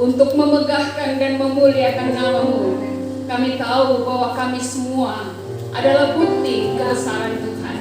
untuk memegahkan dan memuliakan nama-Mu. Kami tahu bahwa kami semua adalah bukti kebesaran Tuhan.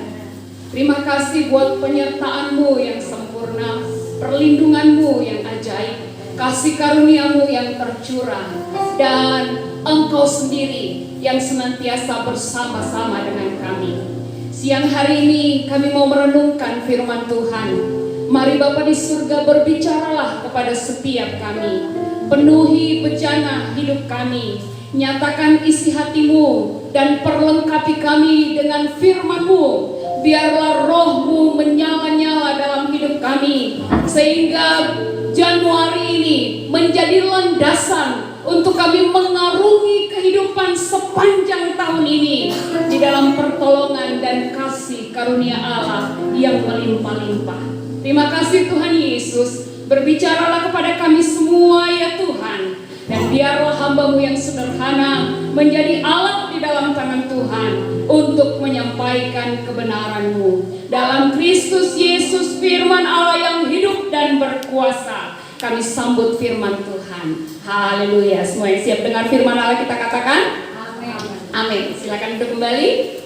Terima kasih buat penyertaan-Mu yang sempurna, perlindungan-Mu yang ajaib, kasih karunia-Mu yang tercurah, dan Engkau sendiri yang senantiasa bersama-sama dengan kami. Siang hari ini kami mau merenungkan firman Tuhan. Mari Bapa di surga, berbicaralah kepada setiap kami. Penuhi bejana hidup kami. Nyatakan isi hati-Mu dan perlengkapi kami dengan firman-Mu. Biarlah roh-Mu menyala-nyala dalam hidup kami, sehingga Januari ini menjadi landasan untuk kami mengarungi kehidupan sepanjang tahun ini di dalam pertolongan dan kasih karunia Allah yang melimpah-limpah. Terima kasih Tuhan Yesus, berbicaralah kepada kami semua ya Tuhan, dan biarlah hamba-Mu yang sederhana menjadi alat di dalam tangan Tuhan untuk menyampaikan kebenaran-Mu. Dalam Kristus Yesus, firman Allah yang hidup dan berkuasa, kami sambut firman Tuhan. Haleluya. Semua yang siap dengar firman Allah kita katakan amin. Amin. Silakan duduk kembali.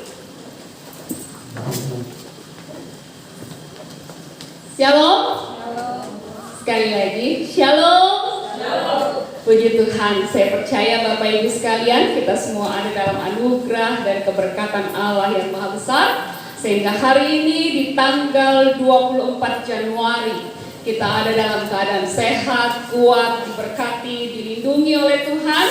Shalom. Sekali lagi, shalom. Puji Tuhan, saya percaya Bapak Ibu sekalian, kita semua ada dalam anugerah dan keberkatan Allah yang maha besar, sehingga hari ini di tanggal 24 Januari kita ada dalam keadaan sehat, kuat, diberkati, dilindungi oleh Tuhan,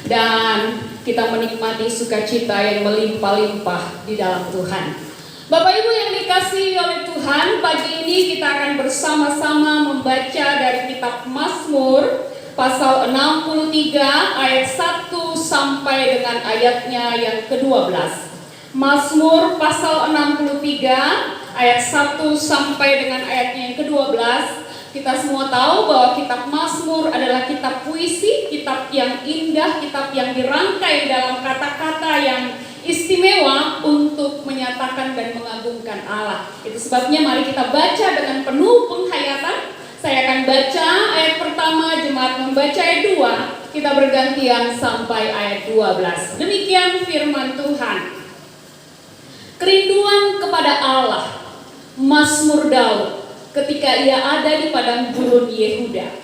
dan kita menikmati sukacita yang melimpah-limpah di dalam Tuhan. Bapak Ibu yang dikasihi oleh Tuhan, pagi ini kita akan bersama-sama membaca dari kitab Mazmur pasal 63 ayat 1 sampai dengan ayatnya yang ke-12. Mazmur pasal 63 ayat 1 sampai dengan ayatnya yang ke-12. Kita semua tahu bahwa kitab Mazmur adalah kitab puisi, kitab yang indah, kitab yang dirangkai dalam kata-kata yang istimewa untuk menyatakan dan mengagungkan Allah. Itu sebabnya mari kita baca dengan penuh penghayatan. Saya akan baca ayat pertama, jemaat membaca ayat 2, kita bergantian sampai ayat 12. Demikian firman Tuhan. Kerinduan kepada Allah, Mazmur Daud ketika ia ada di padang gurun Yehuda.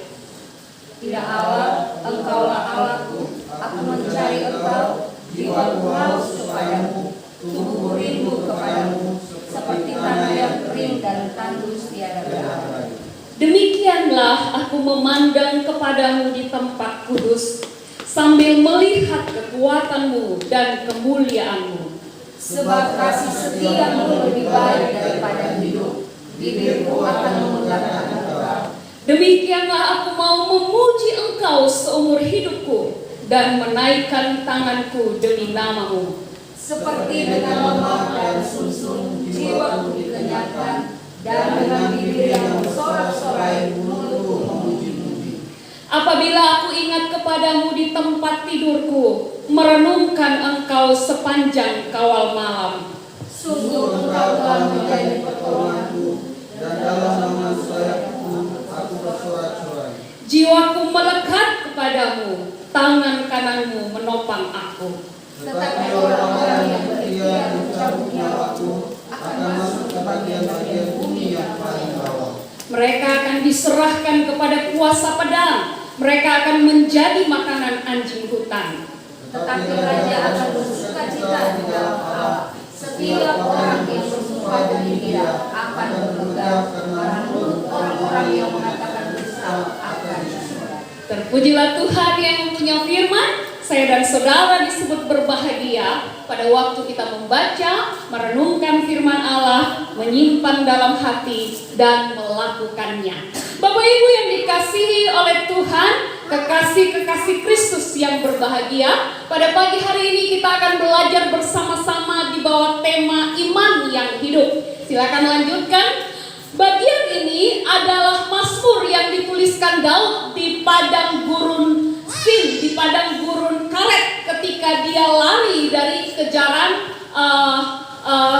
Ya Allah, Engkaulah Allahku, aku mencari Engkau. Jiwaku haus kepadamu, tubuhku rindu kepadamu, seperti tanah yang kering dan tandus tiada berair. Demikianlah aku memandang kepadamu di tempat kudus, sambil melihat kekuatanmu dan kemuliaanmu. Sebab kasih setiamu lebih baik daripada hidup, bibirku akan mengatakan Engkau. Demikianlah aku mau memuji Engkau seumur hidupku, dan menaikkan tanganku demi nama-Mu. Seperti dengan lemak dan sumsum, jiwaku dikenyangkan, dan dengan bibir yang bersorak-sorai, mulutku memuji-muji. Apabila aku ingat kepadamu di tempat tidurku, merenungkan Engkau sepanjang kawal malam. Sungguh Engkau telah menjadi pertolonganku, dan dalam nama sayapku aku bersorak-sorai. Jiwaku melekat kepadamu, tangan kananmu menopang aku. tetapi orang-orang yang setia mencabut nyawaku akan masuk ke bagian-bagian bumi yang paling bawah. Mereka akan diserahkan kepada kuasa pedang. Mereka akan menjadi makanan anjing hutan. Tetapi raja akan bersukacita di dalam Allah. Setiap orang yang bersumpah demi Dia akan bermegah, karena mulut orang-orang yang mengatakan dusta akan disunat. Terpujilah Tuhan yang mempunyai firman. Saya dan saudara disebut berbahagia pada waktu kita membaca, merenungkan firman Allah, menyimpan dalam hati, dan melakukannya. Bapak Ibu yang dikasihi oleh Tuhan, kekasih-kekasih Kristus yang berbahagia, pada pagi hari ini kita akan belajar bersama-sama di bawah tema iman yang hidup. Silakan lanjutkan. Bagian ini adalah Mazmur yang dituliskan Daud di padang gurun Sin, di padang gurun Karet, ketika dia lari dari kejaran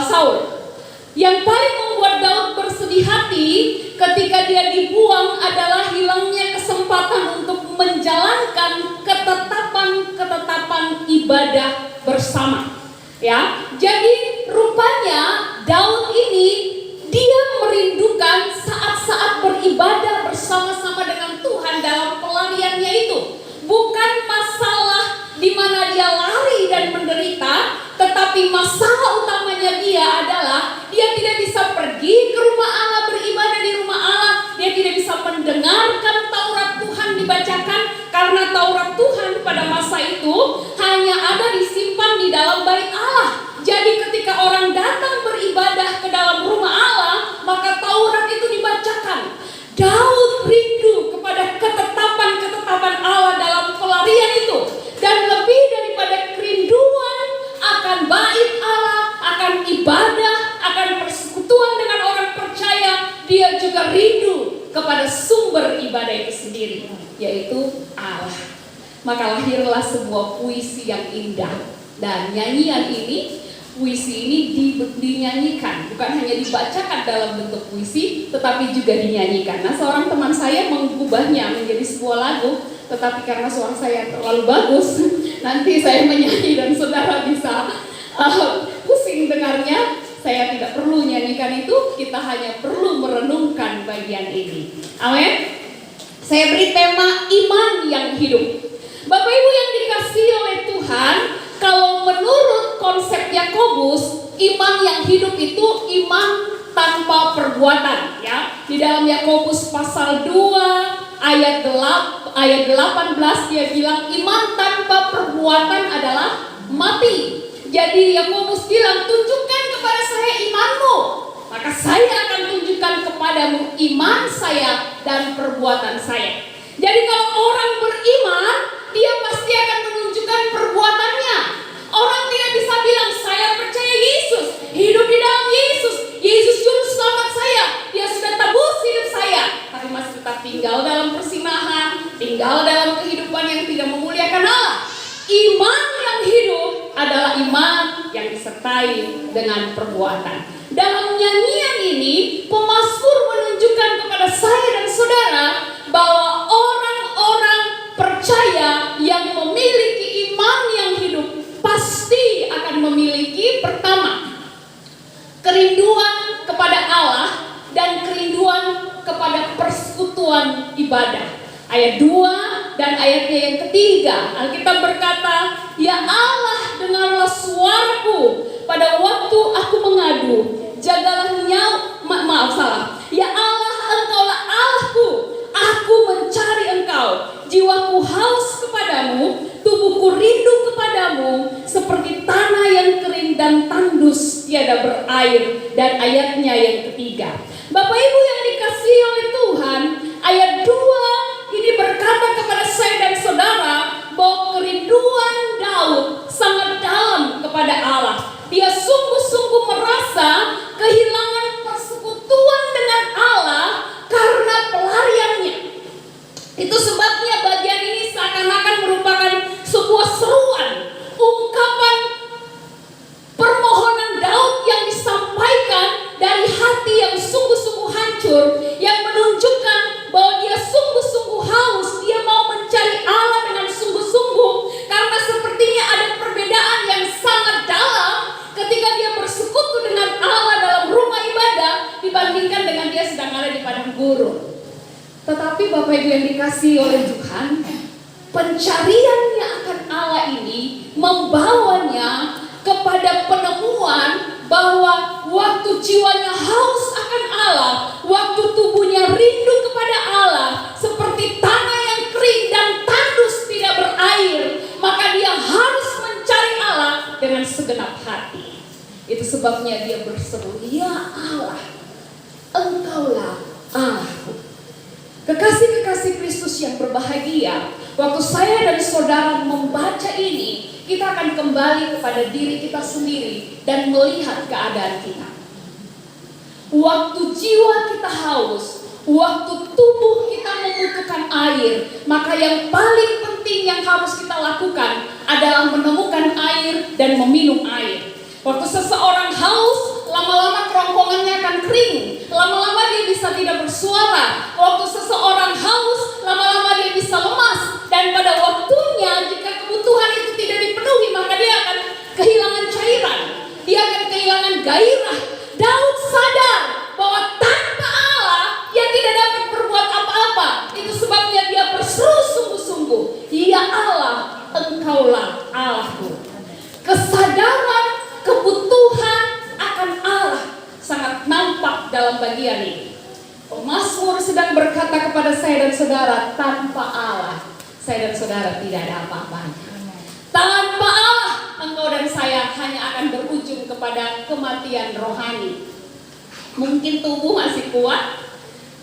Saul. Yang paling membuat Daud bersedih hati ketika dia dibuang adalah hilangnya kesempatan untuk menjalankan ketetapan ibadah bersama. Ya, jadi rupanya Daud ini dia merindukan saat-saat beribadah bersama-sama dengan Tuhan dalam pelariannya itu. Bukan masalah di mana dia lari dan menderita, tetapi masalah utamanya dia adalah dia tidak bisa pergi ke rumah Allah, beribadah di rumah Allah. Dia tidak bisa mendengarkan Taurat Tuhan dibacakan, karena Taurat Tuhan pada masa itu hanya ada disimpan di dalam bait Allah. Jadi ketika orang datang beribadah ke dalam rumah Allah, maka Taurat itu dibacakan. Daud rindu kepada ketetapan Allah dalam pelarian itu. Dan lebih daripada kerinduan akan bait Allah, akan ibadah, akan persekutuan dengan orang percaya, dia juga rindu kepada sumber ibadah itu sendiri, yaitu Allah. Maka lahirlah sebuah puisi yang indah. Dan nyanyian ini, puisi ini dinyanyikan, bukan hanya dibacakan dalam bentuk puisi, tetapi juga dinyanyikan. Nah, seorang teman saya mengubahnya menjadi sebuah lagu, tetapi karena suara saya terlalu bagus, nanti saya menyanyi dan saudara bisa pusing dengarnya. Saya tidak perlu nyanyikan itu, kita hanya perlu merenungkan bagian ini. Amin. Saya beri tema iman yang hidup. Bapak Ibu yang dikasihi oleh Tuhan, kalau menurut konsep Yakobus, iman yang hidup itu iman tanpa perbuatan, ya. Di dalam Yakobus pasal 2 ayat 18 dia bilang iman tanpa perbuatan adalah mati. Jadi Yakobus bilang, tunjukkan kepada saya imanmu, maka saya akan tunjukkan kepadamu iman saya dan perbuatan saya. Jadi kalau orang beriman, dia pasti akan menunjukkan perbuatannya. Orang tidak bisa bilang, saya percaya Yesus, hidup di dalam Yesus, Yesus juru selamat saya, dia sudah tebus hidup saya, tapi masih tetap tinggal dalam persinahan, tinggal dalam kehidupan yang tidak memuliakan Allah. Iman yang hidup adalah iman yang disertai dengan perbuatan. Dalam nyanyian ini, pemazmur menunjukkan kepada saya dan saudara bahwa orang-orang percaya yang memiliki iman yang hidup pasti akan memiliki pertama, kerinduan kepada Allah dan kerinduan kepada persekutuan ibadah. Ayat 2 dan ayatnya yang ketiga, Alkitab berkata, ya Allah, dengarlah suaraku pada waktu aku mengadu, jagalah ya Allah, engkaulah Allahku, aku mencari engkau, jiwaku haus kepadamu, tubuhku rindu kepadamu, seperti tanah yang kering dan tandus tiada berair. Dan ayatnya yang ketiga, Bapak Ibu yang dikasihi oleh Tuhan, ayat 2 ini berkata kepada saya dan saudara bahwa kerinduan Daud sangat dalam kepada Allah. Dia sungguh-sungguh merasa kehilangan persekutuan dengan Allah karena pelariannya. Itu sebabnya bagian ini seakan-akan merupakan sebuah seruan, ungkapan permohonan Daud yang disampaikan dari hati yang sungguh-sungguh hancur, yang menunjukkan bahwa dia sungguh-sungguh haus, dia mau mencari Allah dengan sungguh-sungguh, karena sepertinya ada perbedaan yang sangat dalam ketika dia bersekutu dengan Allah dalam rumah ibadah dibandingkan dengan dia sedang ada di padang gurun. Tetapi Bapak Ibu yang dikasihi oleh Tuhan, pencariannya akan Allah ini membawanya kepada penemuan bahwa waktu jiwanya haus akan Allah, waktu tubuhnya rindu kepada Allah, seperti tanah yang kering dan tandus tidak berair, maka dia harus mencari Allah dengan segenap hati. Itu sebabnya dia berseru, ya Allah, engkaulah Allahku. Kekasih-kekasih Kristus yang berbahagia, waktu saya dan saudara membaca ini, kita akan kembali kepada diri kita sendiri dan melihat keadaan kita. Waktu jiwa kita haus, waktu tubuh kita membutuhkan air, maka yang paling penting yang harus kita lakukan adalah menemukan air dan meminum air. Waktu seseorang haus, lama-lama kerongkongannya akan kering, lama-lama dia bisa tidak bersuara. Waktu seseorang haus, lama-lama dia bisa lemas dan Dia Allah, Engkaulah Allahku. Kesadaran kebutuhan akan Allah sangat nampak dalam bagian ini. Pemazmur sedang berkata kepada saya dan saudara, tanpa Allah saya dan saudara tidak ada apa-apanya. Tanpa Allah engkau dan saya hanya akan berujung kepada kematian rohani. Mungkin tubuh masih kuat,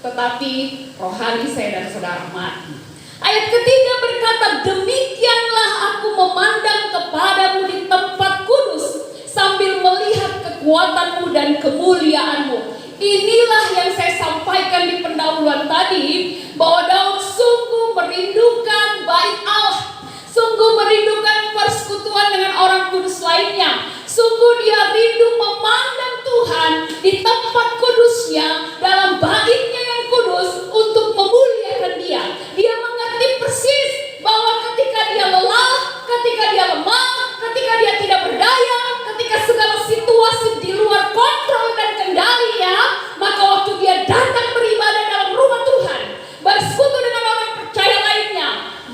tetapi rohani saya dan saudara mati. Ayat ketiga berkata, demikianlah aku memandang kepadamu di tempat kudus sambil melihat kekuatanmu dan kemuliaanmu. Inilah yang saya sampaikan di pendahuluan tadi, bahwa Daud sungguh merindukan bait Allah, sungguh merindukan persekutuan dengan orang kudus lainnya. Sungguh dia rindu memandang Tuhan di tempat kudusnya, dalam baitnya yang kudus, untuk memuliakan dia. Dia mengerti persis bahwa ketika dia lelah, ketika dia lemah, ketika dia tidak berdaya, ketika segala situasi di luar kontrol dan kendalinya, maka waktu dia datang beribadah dalam rumah Tuhan, bersekutu dengan orang percaya lainnya,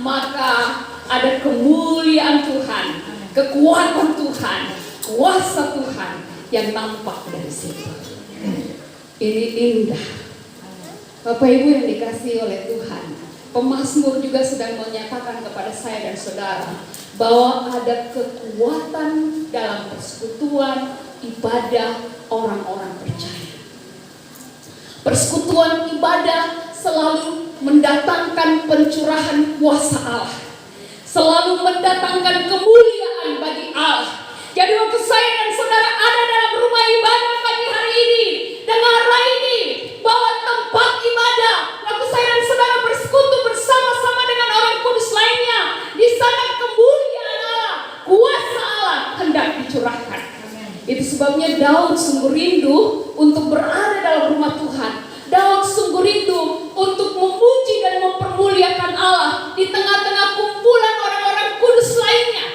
maka ada kemuliaan Tuhan, kekuatan Tuhan, kuasa Tuhan yang nampak dari situ. Ini indah. Bapak Ibu yang dikasihi oleh Tuhan, pemazmur juga sedang menyatakan kepada saya dan saudara bahwa ada kekuatan dalam persekutuan ibadah orang-orang percaya. Persekutuan ibadah selalu mendatangkan pencurahan kuasa Allah, selalu mendatangkan kemuliaan bagi Allah. Jadi waktu saya dan saudara ada dalam rumah ibadah pagi hari ini, dengarlah ini, bahwa tempat ibadah, waktu saya dan saudara bersekutu bersama-sama dengan orang kudus lainnya, di sana kemuliaan Allah, kuasa Allah hendak dicurahkan. Itu sebabnya Daud sungguh rindu untuk berada dalam rumah Tuhan. Daud sungguh rindu untuk memuji dan mempermuliakan Allah di tengah-tengah kumpulan orang-orang kudus lainnya.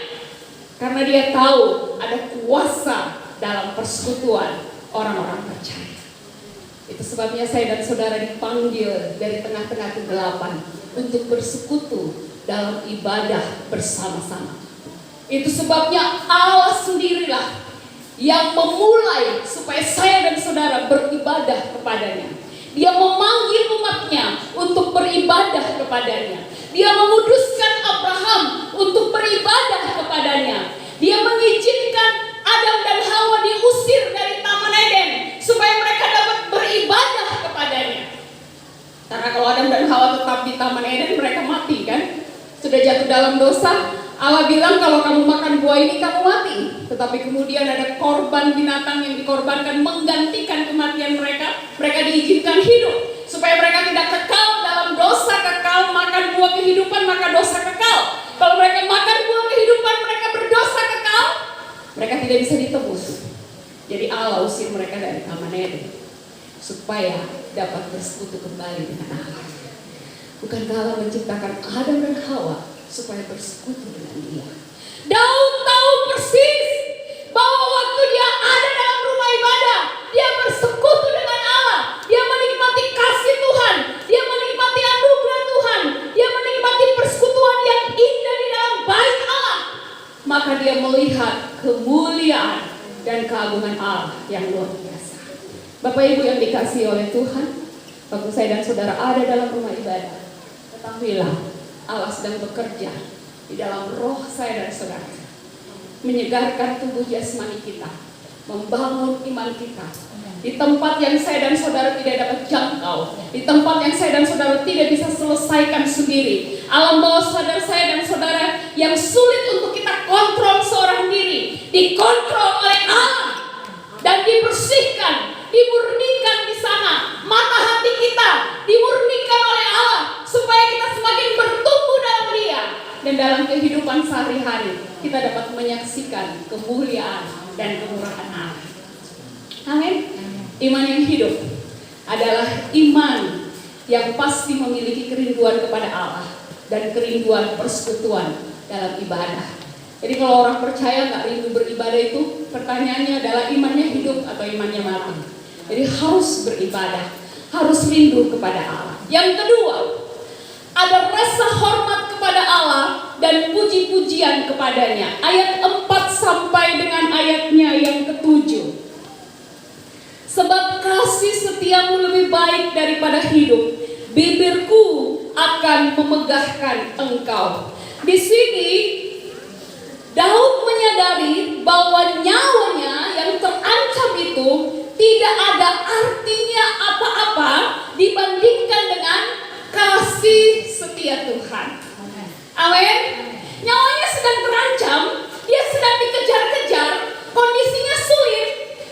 Karena dia tahu ada kuasa dalam persekutuan orang-orang percaya. Itu sebabnya saya dan saudara dipanggil dari tengah-tengah kegelapan untuk bersekutu dalam ibadah bersama-sama. Itu sebabnya Allah sendirilah yang memulai supaya saya dan saudara beribadah kepadanya. Dia memanggil umatnya untuk beribadah kepadanya. Dia menguduskan Abraham untuk beribadah kepadanya. Dia mengizinkan Adam dan Hawa diusir dari Taman Eden supaya mereka dapat beribadah kepadanya. Karena kalau Adam dan Hawa tetap di Taman Eden, mereka mati kan? Sudah jatuh dalam dosa. Allah bilang kalau kamu makan buah ini kamu mati. Tetapi kemudian ada korban binatang yang dikorbankan menggantikan kematian mereka. Mereka diizinkan hidup supaya mereka tidak kekal dalam dosa, kekal makan buah kehidupan maka dosa kekal. Kalau mereka makan buah kehidupan mereka berdosa kekal, mereka tidak bisa ditebus. Jadi Allah usir mereka dari Taman Eden supaya dapat bersekutu kembali dengan Allah. Bukankah Allah menciptakan Adam dan Hawa supaya bersekutu dengan dia? Daud tahu persis bahwa waktu dia ada dalam rumah ibadah, dia bersekutu dengan Allah, dia menikmati kasih Tuhan, dia menikmati anugerah Tuhan, dia menikmati persekutuan yang indah di dalam bait Allah. Maka dia melihat kemuliaan dan keagungan Allah yang luar biasa. Bapak Ibu yang dikasihi oleh Tuhan, waktu saya dan saudara ada dalam rumah ibadah, ketahuilah Allah sedang bekerja di dalam roh saya dan saudara, menyegarkan tubuh jasmani kita, membangun iman kita di tempat yang saya dan saudara tidak dapat jangkau, di tempat yang saya dan saudara tidak bisa selesaikan sendiri. Alam bawah sadar saya dan saudara yang sulit untuk kita kontrol seorang diri, dikontrol oleh Allah dan dibersihkan, dimurnikan di sana. Mata hati kita dimurnikan oleh Allah supaya kita semakin bertumbuh dalam Dia, dan dalam kehidupan sehari-hari kita dapat menyaksikan kemuliaan dan kemurahan Allah. Amin. Iman yang hidup adalah iman yang pasti memiliki kerinduan kepada Allah dan kerinduan persekutuan dalam ibadah. Jadi kalau orang percaya nggak rindu beribadah itu, pertanyaannya adalah imannya hidup atau imannya mati. Jadi harus beribadah, harus rindu kepada Allah. Yang kedua, ada rasa hormat kepada Allah dan puji-pujian kepadanya. Ayat 4 sampai dengan ayatnya yang ke-7. Sebab kasih setiamu lebih baik daripada hidup, bibirku akan memegahkan engkau. Di sini Daud menyadari bahwa nyawanya yang terancam itu tidak ada artinya apa-apa dibandingkan dengan kasih setia Tuhan. Amin. Nyawanya sedang terancam, dia sedang dikejar-kejar, kondisinya sulit,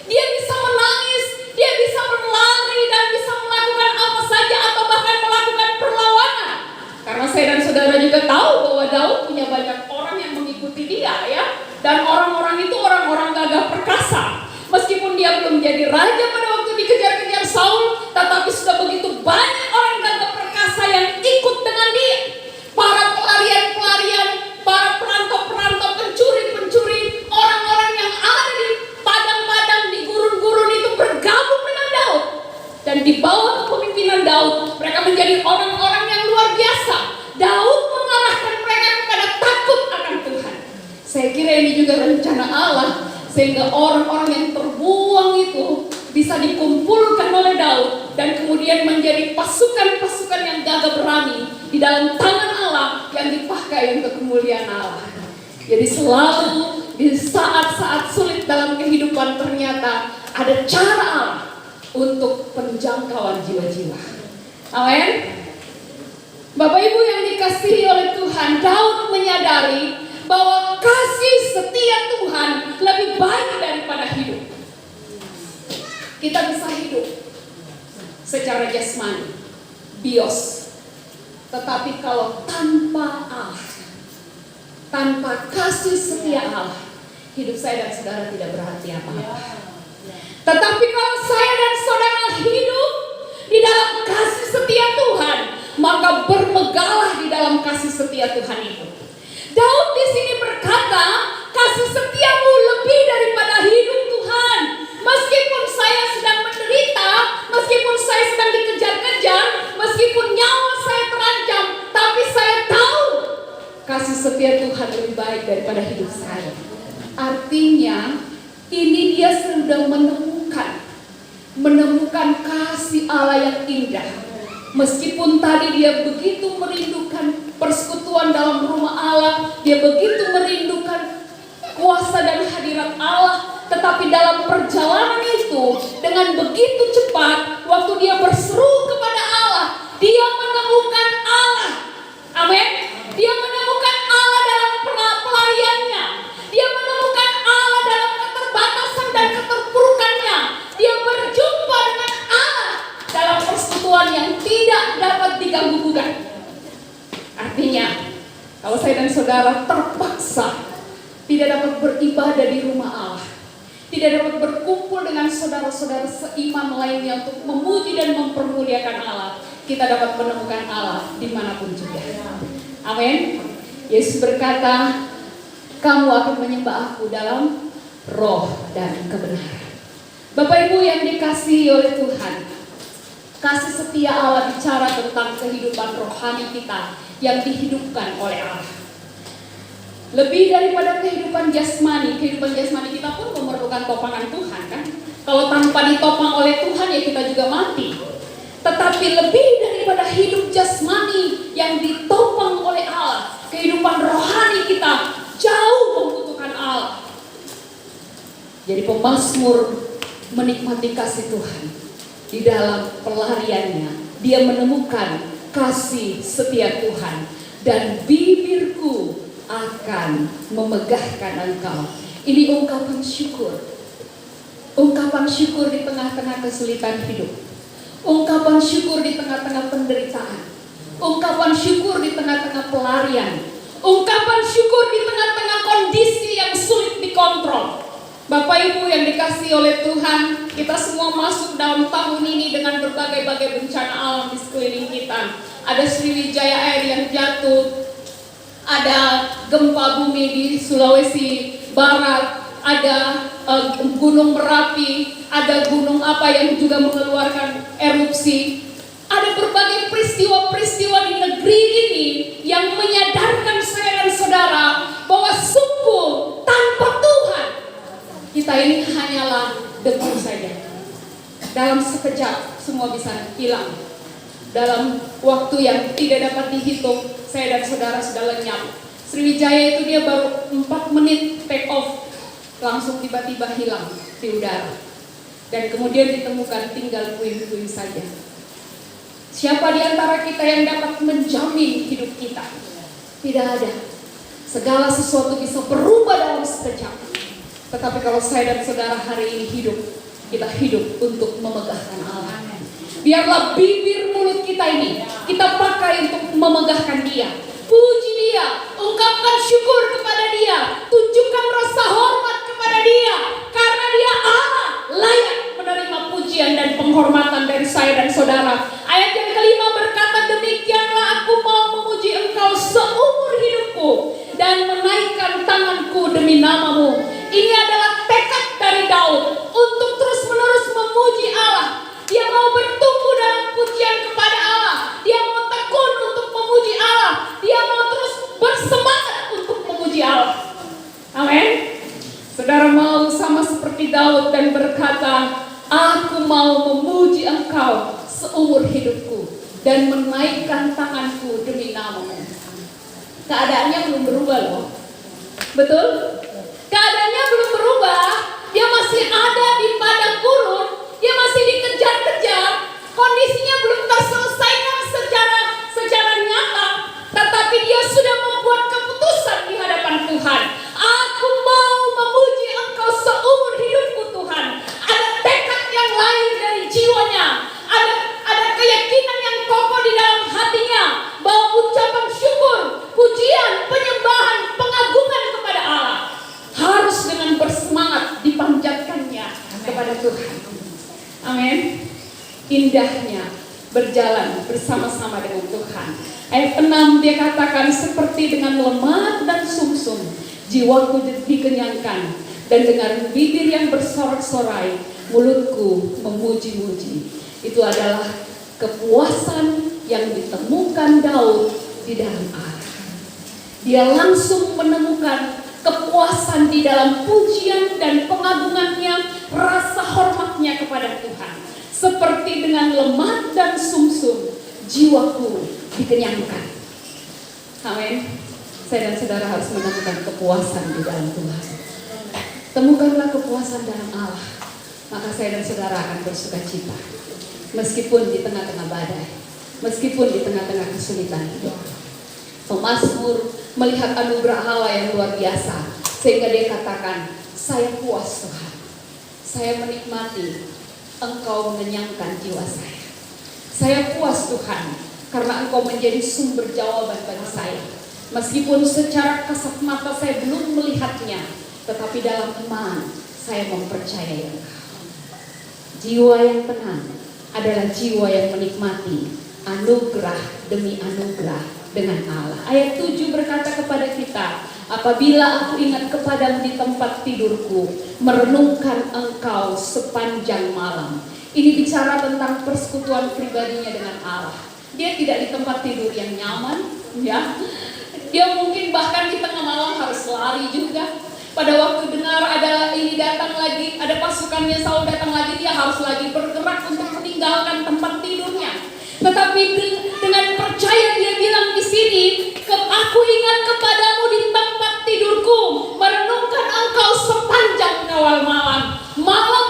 dia bisa menangis, dia bisa berlari dan bisa melakukan apa saja atau bahkan melakukan perlawanan. Karena saya dan saudara juga tahu bahwa Daud punya banyak orang yang mengikuti dia ya. Dan orang-orang itu orang-orang gagah perkasa. Meskipun dia belum jadi raja pada waktu dikejar-kejar Saul, tetapi sudah begitu banyak orang gagah perkasa yang ikut dengan dia. Para pelarian-pelarian, para perantau-perantau, pencuri-pencuri, orang-orang yang ada di padang-padang, di gurun-gurun itu bergabung dengan Daud. Dan di bawah kepemimpinan Daud, mereka menjadi orang-orang yang luar biasa. Daud mengarahkan mereka kepada takut akan Tuhan. Saya kira ini juga rencana Allah, sehingga orang-orang yang terbuang itu bisa dikumpulkan oleh Daud dan kemudian menjadi pasukan-pasukan yang gagah berani di dalam tangan Allah yang dipakai untuk kemuliaan Allah. Jadi selalu di saat-saat sulit dalam kehidupan ternyata ada cara Allah untuk penjangkauan jiwa-jiwa. Amin. Bapak Ibu yang dikasihi oleh Tuhan, Daud menyadari bahwa kasih setia Tuhan lebih baik daripada hidup. Kita bisa hidup secara jasmani, bios. Tetapi kalau tanpa Allah, tanpa kasih setia Allah, hidup saya dan saudara tidak berarti apa-apa. Tetapi kalau saya dan saudara hidup di dalam kasih setia Tuhan, maka bermegahlah di dalam kasih setia Tuhan itu. Daud di sini berkata, kasih setiamu lebih daripada hidup Tuhan. Meskipun saya sedang menderita, meskipun saya sedang dikejar-kejar, meskipun nyawa saya terancam, tapi saya tahu kasih setia Tuhan lebih baik daripada hidup saya. Artinya, ini dia sudah menemukan kasih Allah yang indah. Meskipun tadi dia begitu merindukan persekutuan dalam rumah Allah, dia begitu merindukan kuasa dan hadirat Allah, tetapi dalam perjalanan itu dengan begitu cepat, waktu dia berseru kepada Allah, dia menemukan Allah. Amin. Dia menemukan Allah dalam pelariannya. Dia menemukan Allah dalam keterbatasan dan keterpurukannya. Dia berjumpa dengan Allah dalam persekutuan yang tidak dapat diganggu-gugat. Artinya, kalau saya dan saudara terpaksa tidak dapat beribadah di rumah Allah, tidak dapat berkumpul dengan saudara-saudara seiman lainnya untuk memuji dan mempermuliakan Allah, kita dapat menemukan Allah dimanapun juga. Amin. Yesus berkata, kamu akan menyembah aku dalam roh dan kebenaran. Bapak Ibu yang dikasihi oleh Tuhan, kasih setia Allah bicara tentang kehidupan rohani kita yang dihidupkan oleh Allah. Lebih daripada kehidupan jasmani kita pun memerlukan topangan Tuhan kan. Kalau tanpa ditopang oleh Tuhan ya kita juga mati. Tetapi lebih daripada hidup jasmani yang ditopang oleh Allah, kehidupan rohani kita jauh membutuhkan Allah. Jadi pemazmur menikmati kasih Tuhan. Di dalam pelariannya, dia menemukan kasih setia Tuhan. Dan bibirku akan memegahkan engkau. Ini ungkapan syukur. Ungkapan syukur di tengah-tengah kesulitan hidup. Ungkapan syukur di tengah-tengah penderitaan. Ungkapan syukur di tengah-tengah pelarian. Ungkapan syukur di tengah-tengah kondisi yang sulit dikontrol. Bapak Ibu yang dikasihi oleh Tuhan, kita semua masuk dalam tahun ini dengan berbagai-bagai bencana alam di sekeliling kita. Ada Sriwijaya Air yang jatuh, ada gempa bumi di Sulawesi Barat, ada gunung Merapi, ada gunung apa yang juga mengeluarkan erupsi. Ada berbagai peristiwa-peristiwa di negeri ini yang menyadarkan sekejap semua bisa hilang. Dalam waktu yang tidak dapat dihitung, saya dan saudara sudah lenyap. Sriwijaya itu dia baru 4 menit take off, langsung tiba-tiba hilang di udara. Dan kemudian ditemukan tinggal puing-puing saja. Siapa di antara kita yang dapat menjamin hidup kita? Tidak ada. Segala sesuatu bisa berubah dalam sekejap. Tetapi kalau saya dan saudara hari ini hidup, kita hidup untuk memegahkan Allah. Biarlah bibir mulut kita ini kita pakai untuk memegahkan Dia. Puji Dia, ungkapkan syukur kepada Dia, tunjukkan rasa hormat kepada Dia, karena Dia Allah, layak menerima pujian dan penghormatan dari saya dan saudara. Ayat yang kelima berkata, demikianlah aku mau memuji Engkau seumur hidupku dan menaikkan tanganku demi nama-Mu. Ini adalah tekad dari Daud untuk terus-menerus memuji Allah. Dia mau bertumbuh dalam pujian kepada Allah. Dia mau tekun untuk memuji Allah. Dia mau terus bersemangat untuk memuji Allah. Amin. Saudara mau sama seperti Daud dan berkata, aku mau memuji Engkau seumur hidupku dan menaikkan tanganku demi nama-Mu. Keadaannya belum berubah loh. Betul? Keadaannya belum berubah. Dia masih ada di padang gurun. Dia masih dikejar-kejar. Kondisinya belum terselesaikan secara nyata. Tetapi dia sudah membuat keputusan di hadapan Tuhan. Aku mau memuji Engkau seumur hidupku Tuhan. Ada tekad yang lain dari jiwanya. Ada keyakinan yang kokoh di dalam hatinya. Bahwa ucapan syukur, pujian, penyembahan, pengagungan kepada Allah harus dengan bersemangat dipanjatkannya kepada Tuhan. Amin. Indahnya berjalan bersama-sama dengan Tuhan. Ayat 6 dia katakan, seperti dengan lemak dan sumsum jiwaku dikenyangkan, dan dengan bibir yang bersorak-sorai mulutku memuji-muji. Itu adalah kepuasan yang ditemukan Daud di dalam Allah. Dia langsung menemukan kepuasan di dalam pujian dan pengagungannya, rasa hormatnya kepada Tuhan. Seperti dengan lemak dan sumsum jiwaku dikenyangkan. Amin. Saya dan saudara harus menemukan kepuasan di dalam Tuhan. Temukanlah kepuasan dalam Allah, maka saya dan saudara akan bersukacita. Meskipun di tengah-tengah badai, meskipun di tengah-tengah kesulitan hidup. Pemazmur melihat anugerah Allah yang luar biasa, sehingga dia katakan, saya puas Tuhan, saya menikmati Engkau mengenyangkan jiwa saya. Saya puas Tuhan, karena Engkau menjadi sumber jawaban bagi saya. Meskipun secara kasat mata saya belum melihatnya, tetapi dalam iman saya mempercayai Engkau. Jiwa yang tenang adalah jiwa yang menikmati anugerah demi anugerah dengan Allah. Ayat 7 berkata kepada kita, apabila aku ingat kepadamu di tempat tidurku, merenungkan Engkau sepanjang malam. Ini bicara tentang persekutuan pribadinya dengan Allah. Dia tidak di tempat tidur yang nyaman, ya. Dia mungkin bahkan di tengah malam harus lari juga. Pada waktu dengar ada ini datang lagi, ada pasukannya Saul datang lagi, dia harus lagi bergerak untuk meninggalkan tempat tidurnya. Tetapi dengan percaya dia bilang di sini, aku ingat kepadamu di tempat tidurku, merenungkan Engkau sepanjang kawal malam. Malam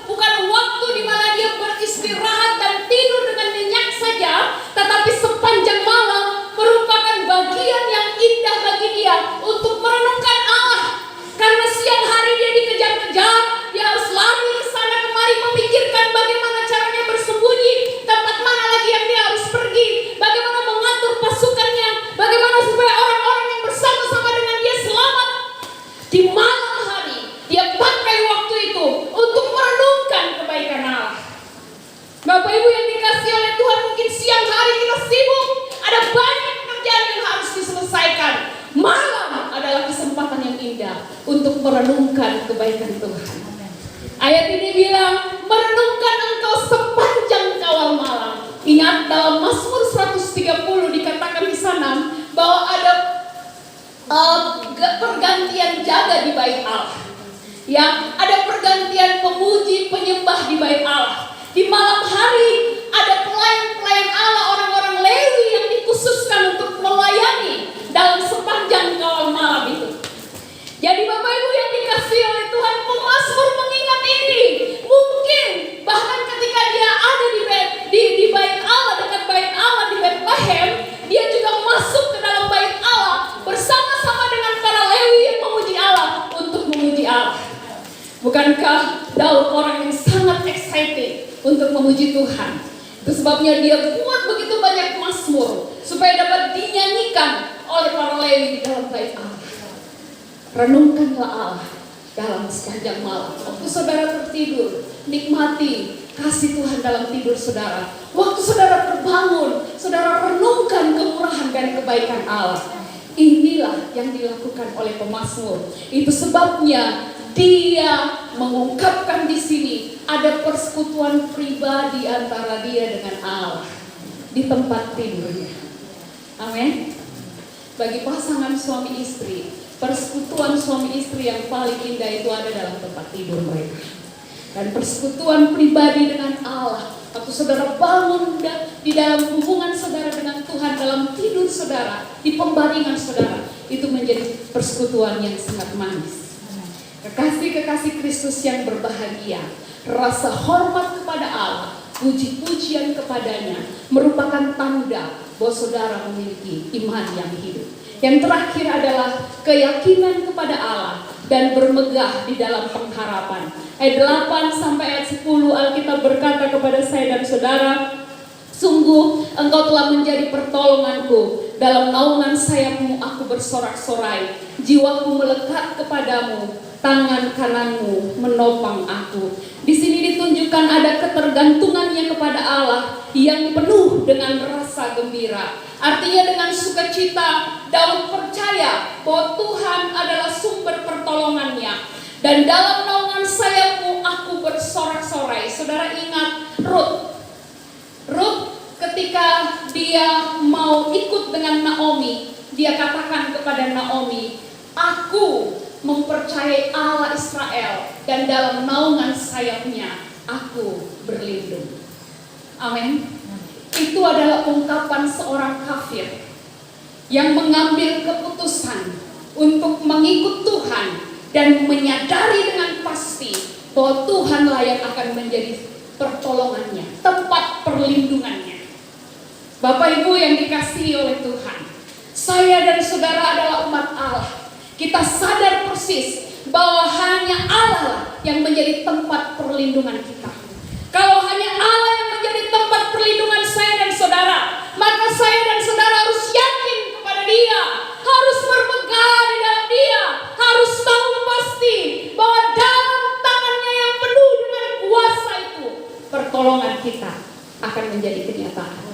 bukan waktu di mana dia beristirahat dan tidur dengan nyenyak saja, tetapi sepanjang malam merupakan bagian yang indah bagi dia untuk merenungkan Allah. Karena siang hari dia dikejar-kejar, dia harus lari ke sana kemari memikirkan bagaimana caranya bersembunyi, tempat mana lagi yang dia harus pergi, bagaimana mengatur pasukannya, bagaimana supaya orang-orang yang bersama-sama dengan dia selamat. Di malam hari dia pakai waktu itu untuk merenungkan kebaikan Allah. Bapak Ibu yang dikasihi oleh Tuhan, mungkin siang hari kita sibuk, ada banyak pekerjaan yang harus diselesaikan. Malam adalah kesempatan yang indah untuk merenungkan kebaikan Tuhan. Ayat ini bilang, merenungkan Engkau sepanjang kawal malam. Ingat dalam Mazmur 130 dikatakan di sana bahwa ada pergantian jaga di bait Allah. Ya, ada pergantian pemuji penyembah di bait Allah. Di malam hari ada pelayan-pelayan Allah, orang-orang Lewi yang dikhususkan untuk melayani dalam sepanjang kawal malam itu. Jadi Bapak Ibu yang dikasihi oleh Tuhan, pemazmur mengingat ini. Mungkin bahkan ketika dia ada di bait Allah, dekat bait Allah di Bethlehem, dia juga masuk ke dalam bait Allah bersama-sama dengan para Lewi yang memuji Allah untuk memuji Allah. Bukankah Daud orang yang sangat excited untuk memuji Tuhan? Itu sebabnya dia buat begitu banyak mazmur supaya dapat dinyanyikan oleh para Lewi di dalam bait Allah. Renungkanlah Allah dalam sepanjang malam. Waktu saudara tertidur, nikmati kasih Tuhan dalam tidur saudara. Waktu saudara terbangun, saudara renungkan kemurahan dan kebaikan Allah. Inilah yang dilakukan oleh pemazmur. Itu sebabnya dia mengungkapkan di sini ada persekutuan pribadi antara dia dengan Allah di tempat tidurnya. Amin. Bagi pasangan suami istri, persekutuan suami istri yang paling indah itu ada dalam tempat tidur mereka. Dan persekutuan pribadi dengan Allah, waktu saudara bangun di dalam hubungan saudara dengan Tuhan, dalam tidur saudara, di pembaringan saudara, itu menjadi persekutuan yang sangat manis. Kekasih-kekasih Kristus yang berbahagia, rasa hormat kepada Allah, puji-pujian kepadanya merupakan tanda bahwa saudara memiliki iman yang hidup. Yang terakhir adalah keyakinan kepada Allah dan bermegah di dalam pengharapan. Ayat 8 sampai ayat 10 Alkitab berkata kepada saya dan saudara, sungguh engkau telah menjadi pertolonganku, dalam naungan sayapmu aku bersorak-sorai, jiwaku melekat kepadamu, tangan kananmu menopang aku. Di sini ditunjukkan ada ketergantungannya kepada Allah yang penuh dengan rasa gembira. Artinya dengan sukacita Daud percaya bahwa Tuhan adalah sumber pertolongannya. Dan dalam naungan sayapmu aku bersorak-sorai. Saudara ingat Ruth ketika dia mau ikut dengan Naomi, dia katakan kepada Naomi, aku mempercayai Allah Israel dan dalam naungan sayapnya aku berlindung. Amin. Itu adalah ungkapan seorang kafir yang mengambil keputusan untuk mengikut Tuhan dan menyadari dengan pasti bahwa Tuhanlah yang akan menjadi pertolongannya, tempat perlindungannya. Bapak Ibu yang dikasihi oleh Tuhan, saya dan saudara adalah umat Allah. Kita sadar persis bahwa hanya Allah yang menjadi tempat perlindungan kita. Kalau hanya Allah yang menjadi tempat perlindungan saya dan saudara, maka saya dan saudara harus yakin kepada Dia, harus berpegang di dalam Dia, harus tahu pasti bahwa dalam tangannya yang penuh dengan kuasa itu, pertolongan kita akan menjadi kenyataan.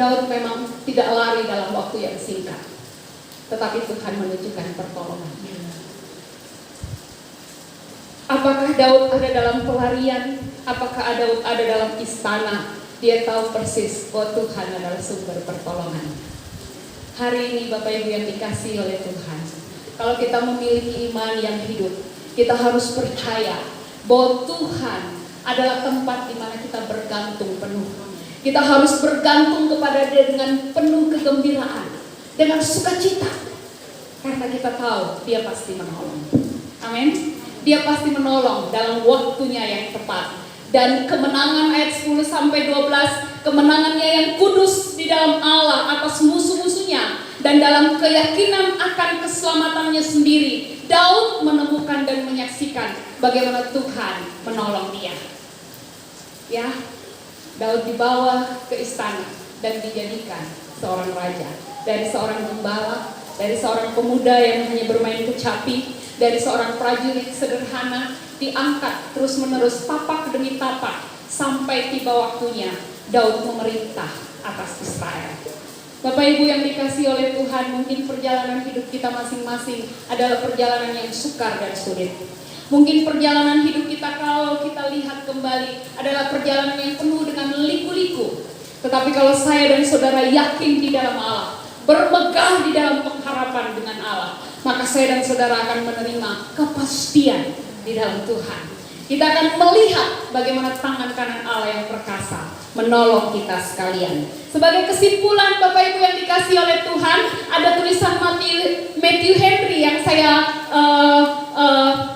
Daud memang tidak lari dalam waktu yang singkat, tetapi Tuhan menunjukkan pertolongan. Apakah Daud ada dalam pelarian? Apakah Daud ada dalam istana? Dia tahu persis bahwa Tuhan adalah sumber pertolongan. Hari ini Bapak Ibu yang dikasihi oleh Tuhan, kalau kita memiliki iman yang hidup, kita harus percaya bahwa Tuhan adalah tempat di mana kita bergantung penuh. Kita harus bergantung kepada Dia dengan penuh kegembiraan, dengan sukacita, karena kita tahu Dia pasti menolong. Amin. Dia pasti menolong dalam waktunya yang tepat. Dan kemenangan ayat 10 sampai 12, kemenangannya yang kudus di dalam Allah atas musuh-musuhnya dan dalam keyakinan akan keselamatannya sendiri, Daud menemukan dan menyaksikan bagaimana Tuhan menolong dia. Ya, Daud dibawa ke istana dan dijadikan seorang raja, dari seorang gembala, dari seorang pemuda yang hanya bermain kecapi, dari seorang prajurit sederhana, diangkat terus-menerus tapak demi tapak sampai tiba waktunya Daud memerintah atas Israel. Bapak Ibu yang dikasihi oleh Tuhan, mungkin perjalanan hidup kita masing-masing adalah perjalanan yang sukar dan sulit. Mungkin perjalanan hidup kita kalau kita lihat kembali adalah perjalanan yang penuh dengan liku-liku. Tetapi kalau saya dan saudara yakin di dalam Allah, bermegah di dalam pengharapan dengan Allah, maka saya dan saudara akan menerima kepastian di dalam Tuhan. Kita akan melihat bagaimana tangan kanan Allah yang perkasa menolong kita sekalian. Sebagai kesimpulan Bapak Ibu yang dikasihi oleh Tuhan, ada tulisan Matthew Henry yang saya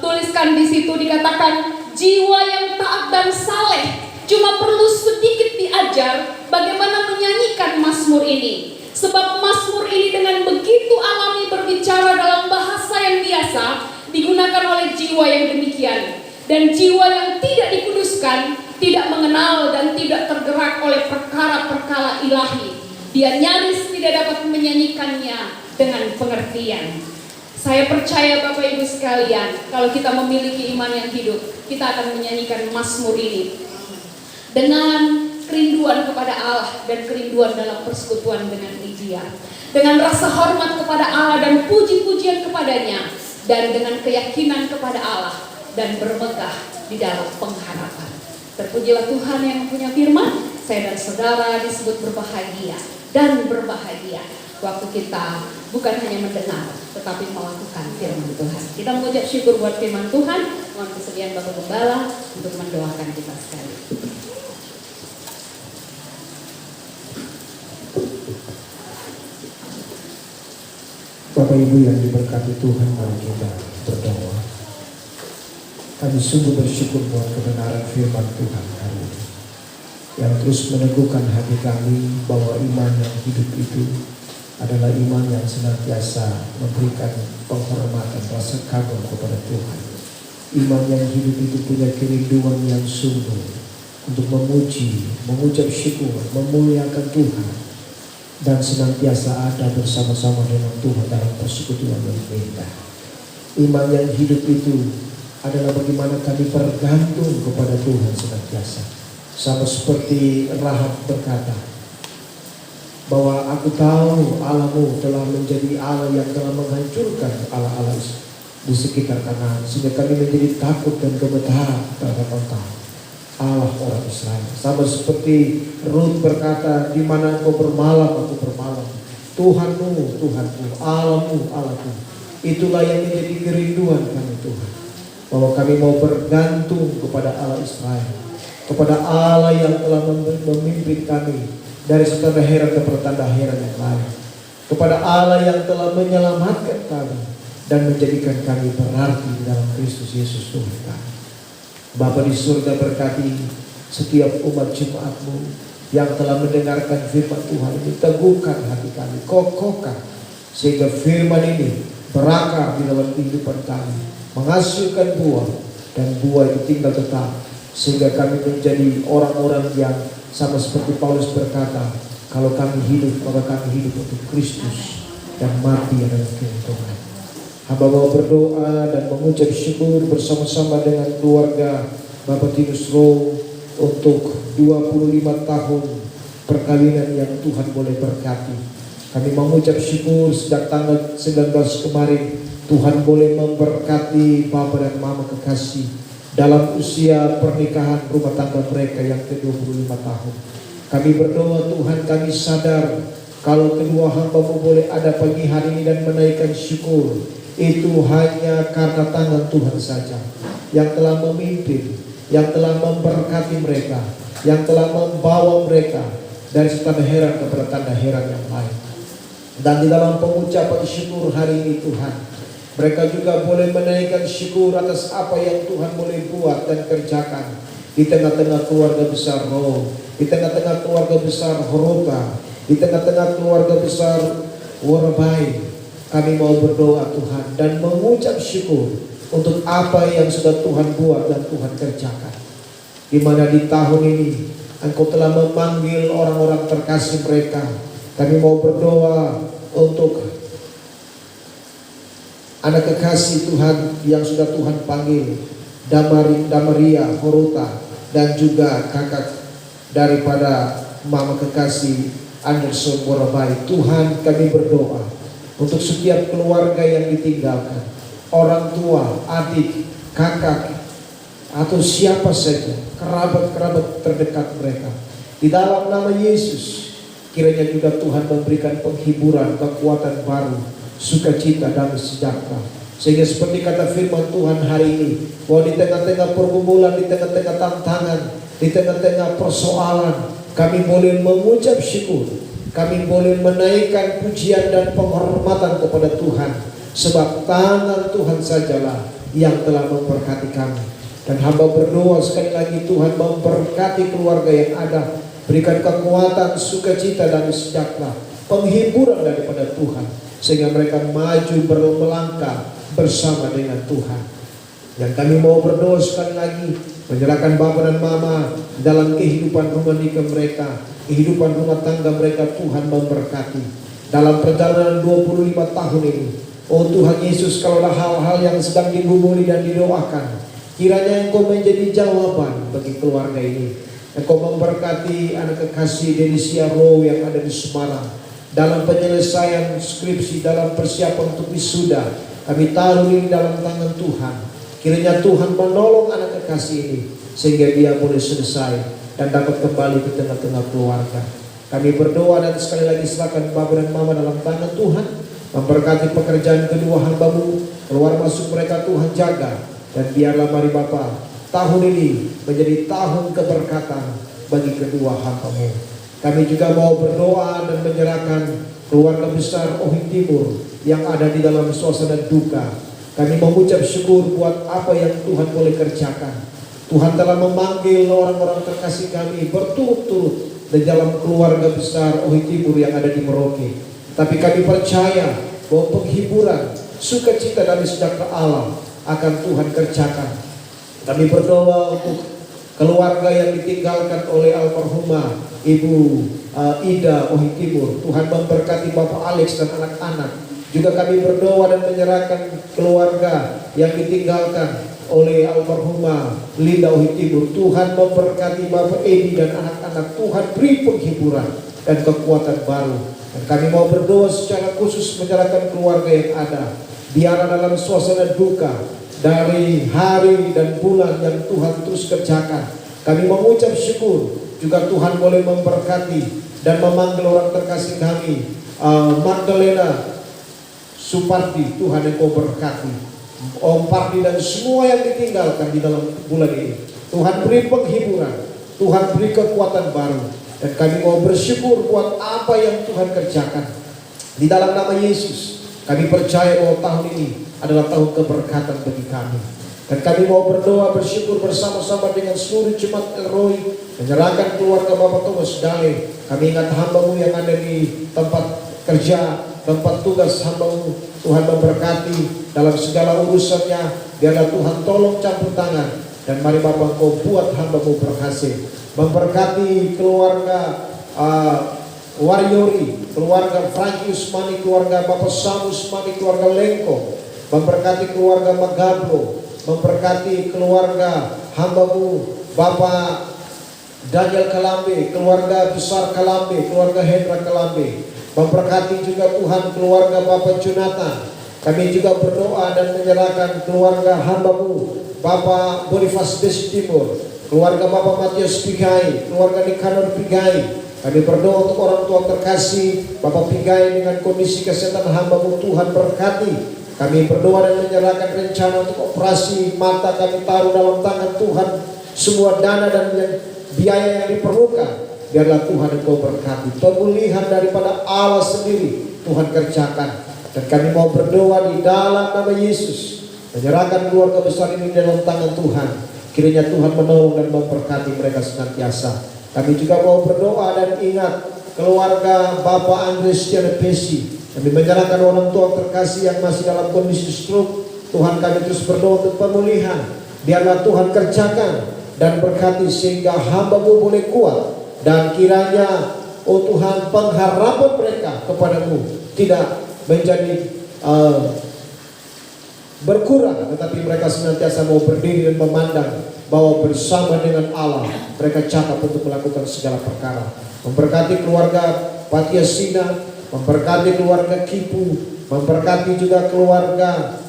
tuliskan di situ, dikatakan jiwa yang taat dan saleh cuma perlu sedikit diajar bagaimana menyanyikan mazmur ini. Sebab mazmur ini dengan begitu alami berbicara dalam bahasa yang biasa digunakan oleh jiwa yang demikian. Dan jiwa yang tidak dikuduskan tidak mengenal dan tidak tergerak oleh perkara-perkara ilahi. Dia nyaris tidak dapat menyanyikannya dengan pengertian. Saya percaya Bapak Ibu sekalian, kalau kita memiliki iman yang hidup, kita akan menyanyikan mazmur ini dengan kerinduan kepada Allah dan kerinduan dalam persekutuan dengan Dia, dengan rasa hormat kepada Allah dan puji-pujian kepadanya, dan dengan keyakinan kepada Allah dan bermegah di dalam pengharapan. Terpujilah Tuhan yang mempunyai firman. Saya dan saudara disebut berbahagia dan berbahagia waktu kita bukan hanya mendengar tetapi melakukan firman Tuhan. Kita mengucap syukur buat firman Tuhan. Mohon kesediaan Bapak Gembala untuk mendoakan kita sekali. Bapak Ibu yang diberkati Tuhan, mari kita berdoa. Kami sungguh bersyukur buat kebenaran firman Tuhan hari ini, yang terus meneguhkan hati kami bahwa iman yang hidup itu adalah iman yang senantiasa memberikan penghormatan, rasa kagum kepada Tuhan. Iman yang hidup itu punya kerinduan yang sungguh untuk memuji, mengucap syukur, memuliakan Tuhan, dan senantiasa ada bersama-sama dengan Tuhan dalam persekutuan yang indah. Iman yang hidup itu adalah bagaimana kami bergantung kepada Tuhan senantiasa. Sama seperti Rahab berkata bahwa aku tahu Allahmu telah menjadi Allah yang telah menghancurkan Allah-Allah di sekitar Kanaan, sehingga kami menjadi takut dan gemetar terhadap Engkau, Allah orang Israel. Sama seperti Rut berkata, di mana Engkau bermalam, aku bermalam. Tuhanmu, Tuhanku, Allahmu, Allahku. Itulah yang menjadi kerinduan kami Tuhan, bahwa kami mau bergantung kepada Allah Israel, kepada Allah yang telah memimpin kami dari setanda heran ke pertanda heran yang lain, kepada Allah yang telah menyelamatkan kami dan menjadikan kami berarti di dalam Kristus Yesus Tuhan kami. Bapa di surga, berkati setiap umat Jemaat-Mu yang telah mendengarkan firman Tuhan ini. Teguhkan hati kami, kokohkan, sehingga firman ini berakar di dalam kehidupan kami, menghasilkan buah, dan buah itu tinggal tetap, sehingga kami menjadi orang-orang yang sama seperti Paulus berkata, kalau kami hidup, maka kami hidup untuk Kristus, dan mati adalah keuntungan. Hamba mau berdoa dan mengucap syukur bersama-sama dengan keluarga Bapak Tinus Roh untuk 25 tahun perkawinan yang Tuhan boleh berkati. Kami mengucap syukur sejak tanggal 19 kemarin Tuhan boleh memberkati Bapak dan Mama kekasih dalam usia pernikahan rumah tangga mereka yang ke-25 tahun. Kami berdoa Tuhan, kami sadar kalau kedua hamba-Mu boleh ada pagi hari ini dan menaikkan syukur, itu hanya karena tangan Tuhan saja yang telah memimpin, yang telah memberkati mereka, yang telah membawa mereka dari tanda heran kepada tanda heran yang lain. Dan di dalam pengucapan syukur hari ini Tuhan, mereka juga boleh menaikkan syukur atas apa yang Tuhan boleh buat dan kerjakan di tengah-tengah keluarga besar Roh, di tengah-tengah keluarga besar Horota, di tengah-tengah keluarga besar Warabai. Kami mau berdoa Tuhan dan mengucap syukur untuk apa yang sudah Tuhan buat dan Tuhan kerjakan. Di mana di tahun ini Engkau telah memanggil orang-orang terkasih mereka. Kami mau berdoa untuk anak kekasih Tuhan yang sudah Tuhan panggil, Damaria, Horota, dan juga kakak daripada Mama kekasih Anderson Warabai. Tuhan, kami berdoa untuk setiap keluarga yang ditinggalkan, orang tua, adik, kakak, atau siapa saja, kerabat-kerabat terdekat mereka. Di dalam nama Yesus, kiranya juga Tuhan memberikan penghiburan, kekuatan baru, sukacita, damai sejahtera Sehingga seperti kata firman Tuhan hari ini, bahwa di tengah-tengah pergumulan, di tengah-tengah tantangan, di tengah-tengah persoalan, kami boleh mengucap syukur, kami boleh menaikkan pujian dan penghormatan kepada Tuhan, sebab tangan Tuhan sajalah yang telah memberkati kami. Dan hamba berdoa sekali lagi, Tuhan memberkati keluarga yang ada, berikan kekuatan, sukacita dan sejahtera, penghiburan daripada Tuhan, sehingga mereka maju melangkah bersama dengan Tuhan. Dan kami mau berdoa sekali lagi, menyerahkan Bapa dan Mama dalam kehidupan rumah tangga mereka, kehidupan rumah tangga mereka. Tuhan memberkati dalam perjalanan 25 tahun ini. Oh Tuhan Yesus, kalau ada hal-hal yang sedang digumuli dan didoakan, kiranya Engkau menjadi jawaban bagi keluarga ini. Engkau memberkati anak kekasih Denisia Row yang ada di Semarang dalam penyelesaian skripsi, dalam persiapan untuk wisuda. Kami taruh ini dalam tangan Tuhan. Kiranya Tuhan menolong anak kekasih ini sehingga dia boleh selesai dan dapat kembali ke tengah-tengah keluarga. Kami berdoa dan sekali lagi serahkan Bapa dan Mama dalam tangan Tuhan. Memberkati pekerjaan kedua hamba-Mu, keluar masuk mereka Tuhan jaga. Dan biarlah mari Bapa, tahun ini menjadi tahun keberkatan bagi kedua hamba-Mu. Kami juga mau berdoa dan menyerahkan keluarga besar Ohing Timur yang ada di dalam suasana duka. Kami mengucap syukur buat apa yang Tuhan boleh kerjakan. Tuhan telah memanggil orang-orang terkasih kami berturut-turut di dalam keluarga besar Ohing Timur yang ada di Merauke. Tapi kami percaya bahwa penghiburan, sukacita dan sejahtera Allah akan Tuhan kerjakan. Kami berdoa untuk keluarga yang ditinggalkan oleh almarhumah Ibu Ida Ohing Timur. Tuhan memberkati Bapak Alex dan anak-anak. Juga kami berdoa dan menyerahkan keluarga yang ditinggalkan oleh almarhumah Linda Ohing Timur. Tuhan memberkati Bapak Edi dan anak-anak. Tuhan beri penghiburan dan kekuatan baru. Dan kami mau berdoa secara khusus menyerahkan keluarga yang ada. Biar dalam suasana duka dari hari dan bulan yang Tuhan terus kerjakan, kami mengucap syukur. Juga Tuhan boleh memberkati dan memanggil orang terkasih kami, Magdalena Supardi. Tuhan Engkau berkati Om Pardi dan semua yang ditinggalkan di dalam bulan ini. Tuhan beri penghiburan, Tuhan beri kekuatan baru. Dan kami mau bersyukur buat apa yang Tuhan kerjakan. Di dalam nama Yesus, kami percaya bahwa tahun ini adalah tahun keberkatan bagi kami. Dan kami mau berdoa bersyukur bersama-sama dengan seluruh jemaat Elroy, menyerahkan keluarga Bapak Thomas Dale. Kami ingat hamba-Mu yang ada di tempat kerja, tempat tugas hamba-Mu. Tuhan memberkati dalam segala urusannya. Biarlah Tuhan tolong campur tangan. Dan mari Bapak Engkau buat hamba-Mu berhasil. Memberkati keluarga Waryori, keluarga Franky Usmani, keluarga Bapak Samu Usmani, keluarga Lengko. Memberkati keluarga Magablo, memberkati keluarga hamba-Mu Bapak Daniel Kalambe, keluarga besar Kalambe, keluarga Hendra Kalambe. Memberkati juga Tuhan keluarga Bapak Jonathan. Kami juga berdoa dan menyerahkan keluarga hamba-Mu Bapak Bonifas Desi Timur, keluarga Bapak Matius Pigai, keluarga Nikanor Pigai. Kami berdoa untuk orang tua terkasih Bapak Pigai dengan kondisi kesehatan hamba-Mu. Tuhan berkati. Kami berdoa dan menyerahkan rencana untuk operasi mata kami taruh dalam tangan Tuhan. Semua dana dan biaya yang diperlukan, biarlah Tuhan Engkau berkati. Pemulihan daripada Allah sendiri Tuhan kerjakan. Dan kami mau berdoa di dalam nama Yesus, menyerahkan keluarga besar ini dalam tangan Tuhan. Kiranya Tuhan menolong dan memberkati mereka senantiasa. Kami juga mau berdoa dan ingat keluarga Bapak Andres Janepesi. Kami menyerahkan orang tua terkasih yang masih dalam kondisi stroke. Tuhan, kami terus berdoa untuk pemulihan. Biarlah Tuhan kerjakan dan berkati sehingga hamba-Mu boleh kuat. Dan kiranya, oh Tuhan, pengharapan mereka kepadamu tidak menjadi berkurang, tetapi mereka senantiasa mau berdiri dan memandang bahwa bersama dengan Allah mereka cakap untuk melakukan segala perkara. Memberkati keluarga Patiasina, memberkati keluarga Kipu, memberkati juga keluarga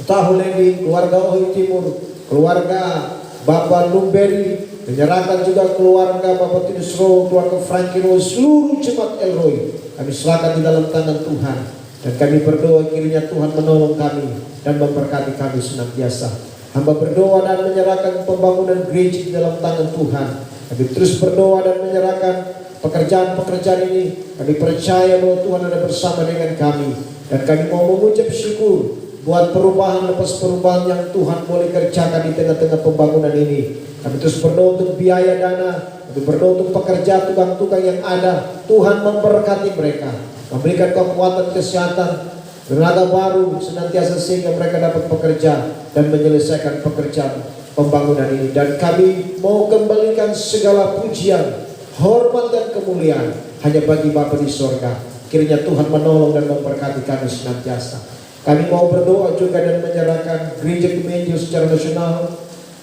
Tahulendi, keluarga Ohing Timur, keluarga Bapak Lumberi, menyerahkan juga keluarga Bapak Tinus Row, keluarga Franky Row, seluruh jemaat Elroy. Kami serahkan di dalam tangan Tuhan. Dan kami berdoa kiranya Tuhan menolong kami dan memberkati kami senantiasa. Hamba berdoa dan menyerahkan pembangunan gereja di dalam tangan Tuhan. Kami terus berdoa dan menyerahkan pekerjaan-pekerjaan ini. Kami percaya bahwa Tuhan ada bersama dengan kami. Dan kami mau mengucap syukur buat perubahan lepas perubahan yang Tuhan boleh kerjakan di tengah-tengah pembangunan ini. Kami terus berdoa untuk biaya dana. Kami berdoa untuk pekerja tukang-tukang yang ada. Tuhan memberkati mereka, memberikan kekuatan kesehatan, tenaga baru senantiasa sehingga mereka dapat bekerja dan menyelesaikan pekerjaan pembangunan ini. Dan kami mau kembalikan segala pujian, hormat dan kemuliaan hanya bagi Bapa di sorga. Kiranya Tuhan menolong dan memberkati kami senantiasa. Kami mau berdoa juga dan menyerahkan gereja Gemejo secara nasional,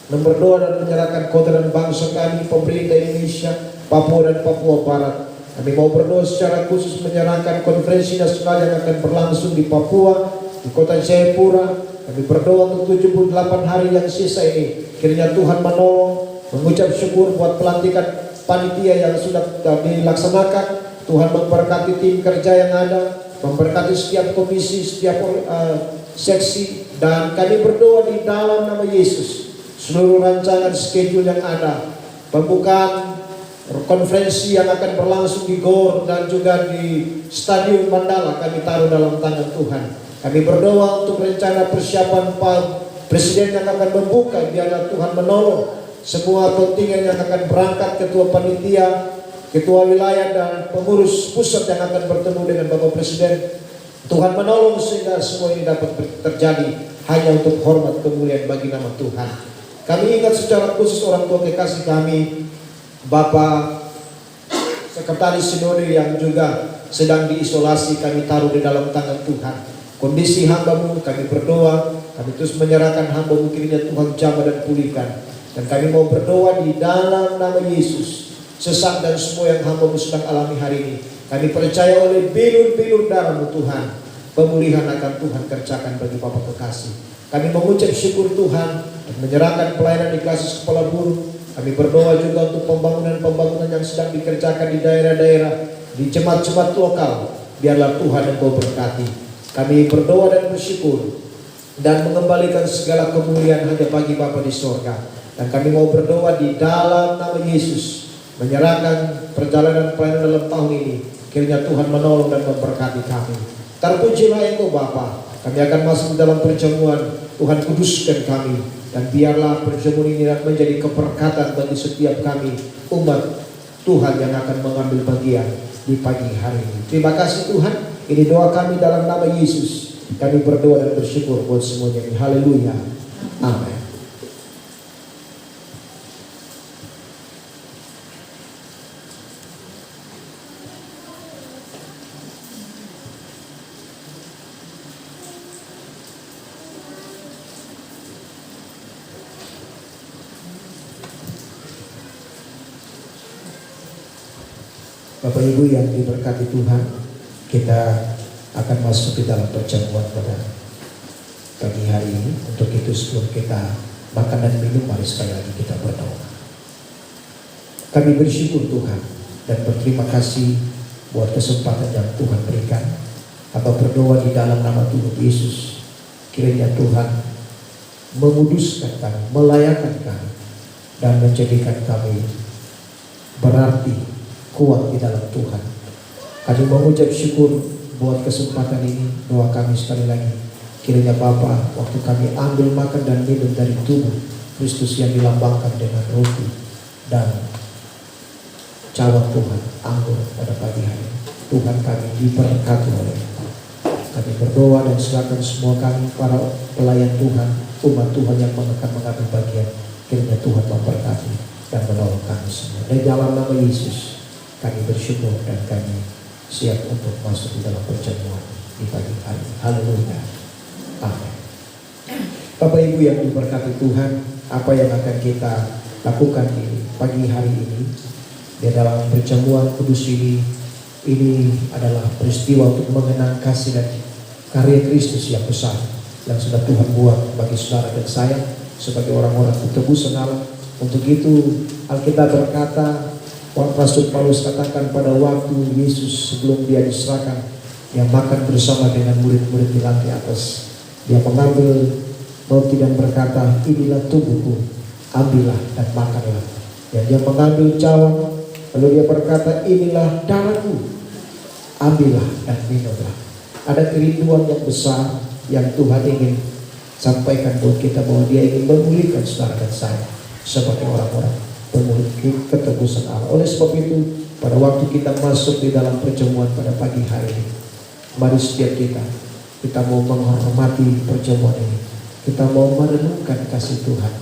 berdoa dan menyerahkan kota dan bangsa kami, pemerintah Indonesia, Papua dan Papua Barat. Kami mau berdoa secara khusus menyerahkan konferensi nasional yang akan berlangsung di Papua, di kota Jayapura. Kami berdoa untuk 78 hari yang sisa ini. Kiranya Tuhan menolong, mengucap syukur buat pelantikan panitia yang sudah dilaksanakan. Tuhan memberkati tim kerja yang ada, memberkati setiap komisi, setiap seksi. Dan kami berdoa di dalam nama Yesus, seluruh rancangan schedule yang ada, pembukaan konferensi yang akan berlangsung di GOR dan juga di Stadion Mandala, kami taruh dalam tangan Tuhan. Kami berdoa untuk rencana persiapan Pak Presiden yang akan membuka, biarlah Tuhan menolong semua kontingen yang akan berangkat, ketua panitia, ketua wilayah dan pengurus pusat yang akan bertemu dengan Bapak Presiden. Tuhan menolong sehingga semua ini dapat terjadi hanya untuk hormat kemuliaan bagi nama Tuhan. Kami ingat secara khusus orang tua kekasih kami, Bapak Sekretaris Sinode yang juga sedang diisolasi, kami taruh di dalam tangan Tuhan. Kondisi hamba-Mu kami berdoa, kami terus menyerahkan hamba-Mu, kiranya Tuhan jamah dan pulihkan. Dan kami mau berdoa di dalam nama Yesus, sesak dan semua yang hamba-Mu sedang alami hari ini, kami percaya oleh bilur-bilur darah-Mu Tuhan, pemulihan akan Tuhan kerjakan bagi Bapak kekasih. Kami mengucap syukur Tuhan dan menyerahkan pelayanan di Klasis Kepala Burung. Kami berdoa juga untuk pembangunan-pembangunan yang sedang dikerjakan di daerah-daerah, di jemaat-jemaat lokal. Biarlah Tuhan Engkau berkati. Kami berdoa dan bersyukur dan mengembalikan segala kemuliaan hanya bagi Bapa di sorga. Dan kami mau berdoa di dalam nama Yesus, menyerahkan perjalanan pelayanan dalam tahun ini. Kiranya Tuhan menolong dan memberkati kami. Terpujilah Engkau Bapa. Kami akan masuk dalam perjamuan. Tuhan kuduskan kami. Dan biarlah perjamuan ini menjadi keberkatan bagi setiap kami, umat Tuhan yang akan mengambil bagian di pagi hari ini. Terima kasih Tuhan. Ini doa kami dalam nama Yesus. Kami berdoa dan bersyukur buat semuanya. Haleluya. Amin. Bapak Ibu yang diberkati Tuhan, kita akan masuk di dalam perjamuan pada pagi hari ini. Untuk itu sebelum kita makan dan minum, mari sekali lagi kita berdoa. Kami bersyukur Tuhan dan berterima kasih buat kesempatan yang Tuhan berikan. Hamba berdoa di dalam nama Tuhan Yesus, kiranya Tuhan menguduskan kami, melayakkan kami, dan menjadikan kami berarti kuat di dalam Tuhan. Kami mengucap syukur buat kesempatan ini. Doa kami sekali lagi, kiranya Bapa, waktu kami ambil makan dan minum dari tubuh Kristus yang dilambangkan dengan roti dan cawan Tuhan, anggur pada pagi hari, Tuhan kami diberkati oleh Engkau. Kami berdoa dan serahkan semua kami, para pelayan Tuhan, umat Tuhan yang akan mengambil bagian. Kiranya Tuhan memberkati dan menolong kami semua. Di dalam nama Yesus kami bersyukur dan kami siap untuk masuk di dalam perjamuan di pagi hari. Haleluya. Amin. Bapak Ibu yang diberkati Tuhan, apa yang akan kita lakukan di pagi hari ini di dalam perjamuan kudus ini adalah peristiwa untuk mengenang kasih dan karya Kristus yang besar yang sudah Tuhan buat bagi saudara dan saya sebagai orang-orang tebusan Allah. Untuk itu Alkitab berkata, Rasul Paulus katakan pada waktu Yesus sebelum dia diserahkan Yang makan bersama dengan murid-murid di lantai atas. Dia mengambil roti dan berkata, inilah tubuhku, ambillah dan makanlah. Dan dia mengambil cawan, lalu dia berkata, inilah darahku, ambillah dan minumlah. Ada kerinduan yang besar yang Tuhan ingin sampaikan buat kita, bahwa dia ingin memulihkan saudara dan saya sebagai orang-orang pemulih ketebusan Allah. Oleh sebab itu, pada waktu kita masuk di dalam perjamuan pada pagi hari ini, mari setiap kita mau menghormati perjamuan ini. Kita mau merenungkan kasih Tuhan,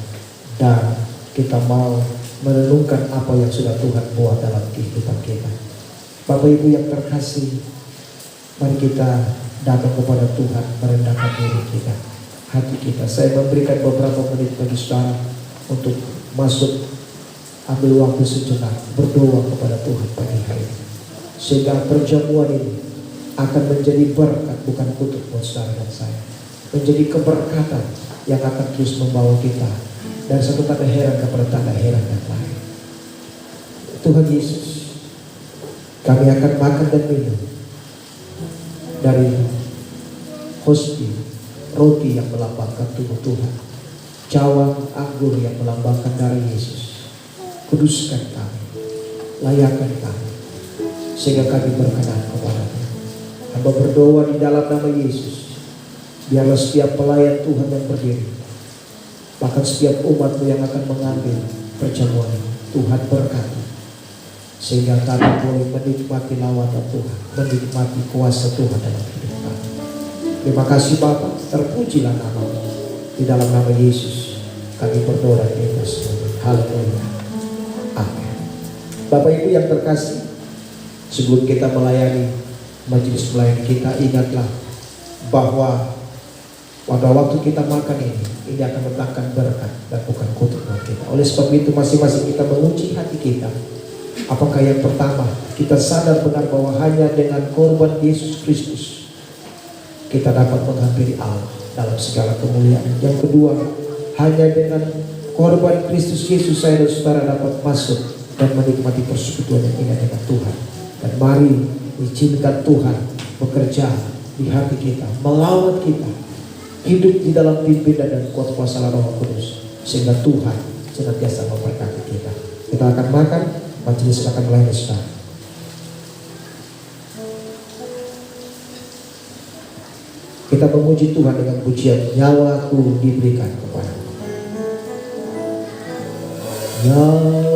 dan kita mau merenungkan apa yang sudah Tuhan buat dalam kehidupan kita. Bapak Ibu yang terkasih, mari kita datang kepada Tuhan, merendahkan diri kita, hati kita. Saya memberikan beberapa menit bagi saudara untuk masuk, ambil waktu sejenak, berdoa kepada Tuhan pagi hari ini, sehingga perjamuan ini akan menjadi berkat, bukan kutuk buat saudara dan saya. Menjadi keberkatan yang akan terus membawa kita dari satu tanda heran kepada tanda heran yang lain. Tuhan Yesus, kami akan makan dan minum dari hostia, roti yang melambangkan tubuh Tuhan, cawan anggur yang melambangkan darah Yesus. Kuduskan kami, layakkan kami, sehingga kami berkenan kepada-Mu. Hamba berdoa di dalam nama Yesus, biarlah setiap pelayan Tuhan yang berdiri, bahkan setiap umat-Mu yang akan mengambil perjamuan ini, Tuhan berkati, sehingga kami boleh menikmati lawatan Tuhan, menikmati kuasa Tuhan dalam hidup kami. Terima kasih Bapa, terpujilah nama-Mu. Di dalam nama Yesus kami berdoa dan minta semua. Haleluya. Amin. Bapak Ibu yang terkasih, sebelum kita melayani majelis pelayanan kita, ingatlah bahwa pada waktu kita makan ini akan mendatangkan berkat dan bukan kutuk buat kita. Oleh sebab itu, masing-masing kita menguji hati kita. Apakah yang pertama, kita sadar benar bahwa hanya dengan korban Yesus Kristus kita dapat menghampiri Allah dalam segala kemuliaan. Yang kedua, hanya dengan korban Kristus Yesus saya dan saudara dapat masuk dan menikmati persekutuan yang indah dengan Tuhan. Dan mari izinkan Tuhan bekerja di hati kita, melawat kita, hidup di dalam pimpinan dan kuat kuasa Roh Kudus, sehingga Tuhan senantiasa memberkati kita. Kita akan makan, majelis akan melayani saudara. Kita memuji Tuhan dengan pujian, nyawaku diberikan kepadamu. Nyawaku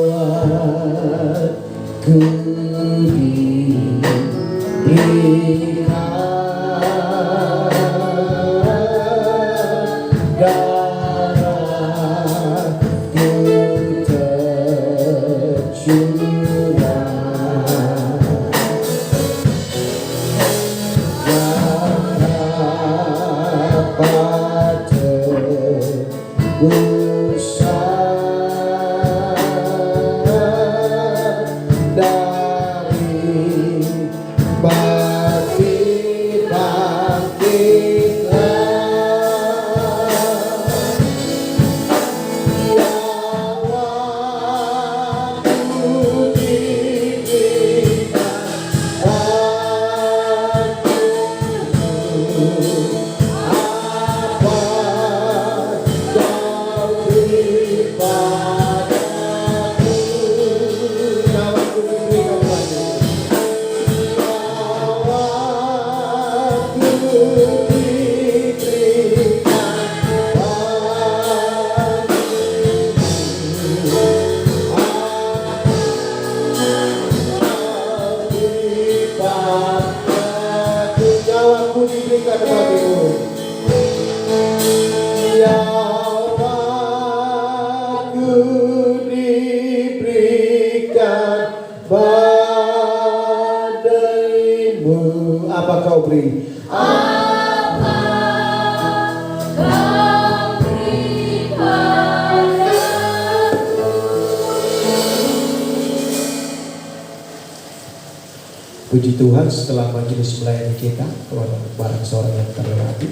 puji Tuhan, setelah majelis melayani kita, kalau ada barang seorang yang terlewati,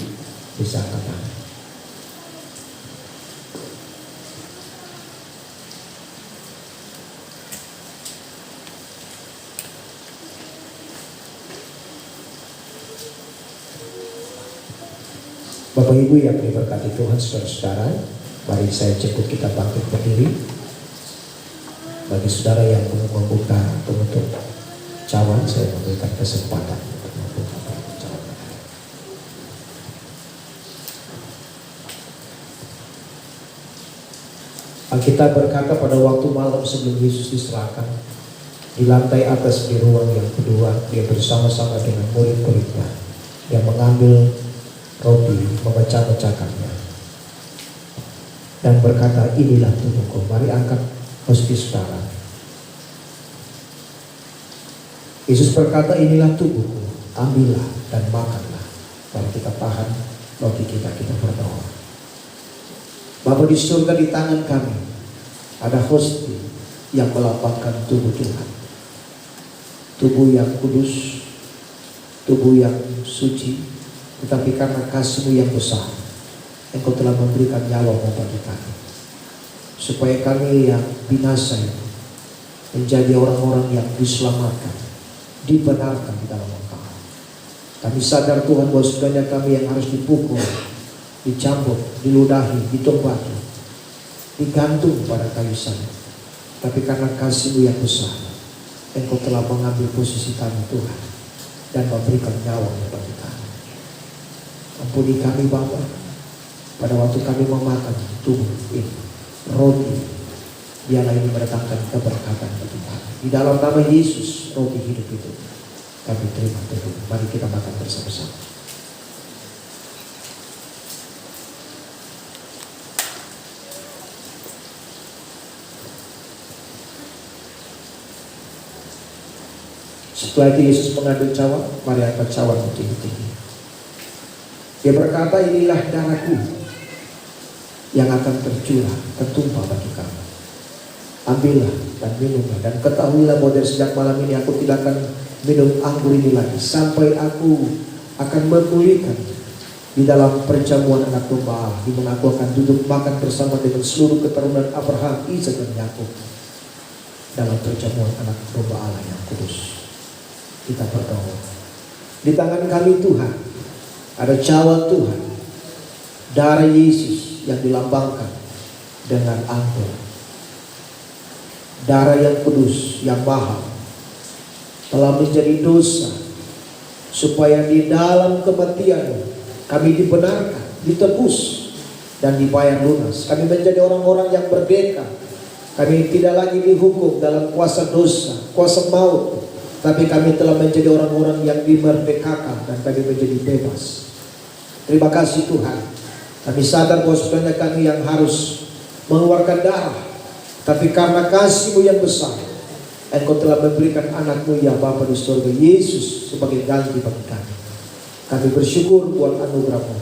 bisa angkat tangan. Bapak Ibu yang diberkati Tuhan, saudara-saudara, mari saya jemput kita bangkit berdiri. Bagi saudara yang belum membuka penutup cawan, saya memberikan kesempatan untuk membuka penutup cawan. Alkitab berkata pada waktu malam sebelum Yesus diserahkan, di lantai atas di ruang yang kedua, dia bersama-sama dengan murid-muridnya. Dia mengambil roti, memecah-mecahkannya, dan berkata, inilah tubuhku. Mari angkat hosti saudara. Yesus berkata, inilah tubuhku, ambillah dan makanlah. Mari kita tahan roti kita berdoa. Bapa di surga, di tangan kami ada hosti yang melambangkan tubuh Tuhan. Tubuh yang kudus, tubuh yang suci, tetapi karena kasih-Mu yang besar, Engkau telah memberikan nyawa-Mu bagi kami, supaya kami yang binasa itu menjadi orang-orang yang diselamatkan, dibenarkan di dalam Engkau. Kami sadar Tuhan bahwa sebenarnya kami yang harus dipukul, dicambuk, diludahi, ditombaki, digantung pada kayu salib. Tapi karena kasih-Mu yang besar, Engkau telah mengambil posisi kami Tuhan dan memberikan nyawa-Mu bagi kami. Ampuni kami Bapa, pada waktu kami memakan tubuh ini, roti, biarlah ini mendatangkan keberkatan bagi kami. Di dalam nama Yesus, roti hidup itu kami terima Tuhan. Mari kita makan bersama-sama. Setelah itu Yesus mengambil cawan, mari angkat cawan tinggi-tinggi. Dia berkata, inilah darahku yang akan tercurah, tertumpah bagi kamu. Ambillah dan minumlah, dan ketahuilah bahwa dari sejak malam ini aku tidak akan minum anggur ini lagi, sampai aku akan memulihkan di dalam perjamuan anak domba Allah, di mana aku akan duduk makan bersama dengan seluruh keturunan Abraham, Ishak dan Yakub dalam perjamuan anak domba Allah yang kudus. Kita berdoa. Di tangan kami Tuhan ada cawan Tuhan, darah Yesus yang dilambangkan dengan anggur, darah yang kudus, yang mahal, telah menjadi dosa, supaya di dalam kematian kami dibenarkan, ditebus, dan dibayar lunas. Kami menjadi orang-orang yang merdeka. Kami tidak lagi dihukum dalam kuasa dosa, kuasa maut, tapi kami telah menjadi orang-orang yang dimerdekakan dan kami menjadi bebas. Terima kasih Tuhan. Kami sadar bahwa sebenarnya kami yang harus mengeluarkan darah, tapi karena kasih-Mu yang besar, Engkau telah memberikan anak-Mu yang Bapa di surga, Yesus, sebagai ganti bagi kami. Kami bersyukur buat anugerah-Mu.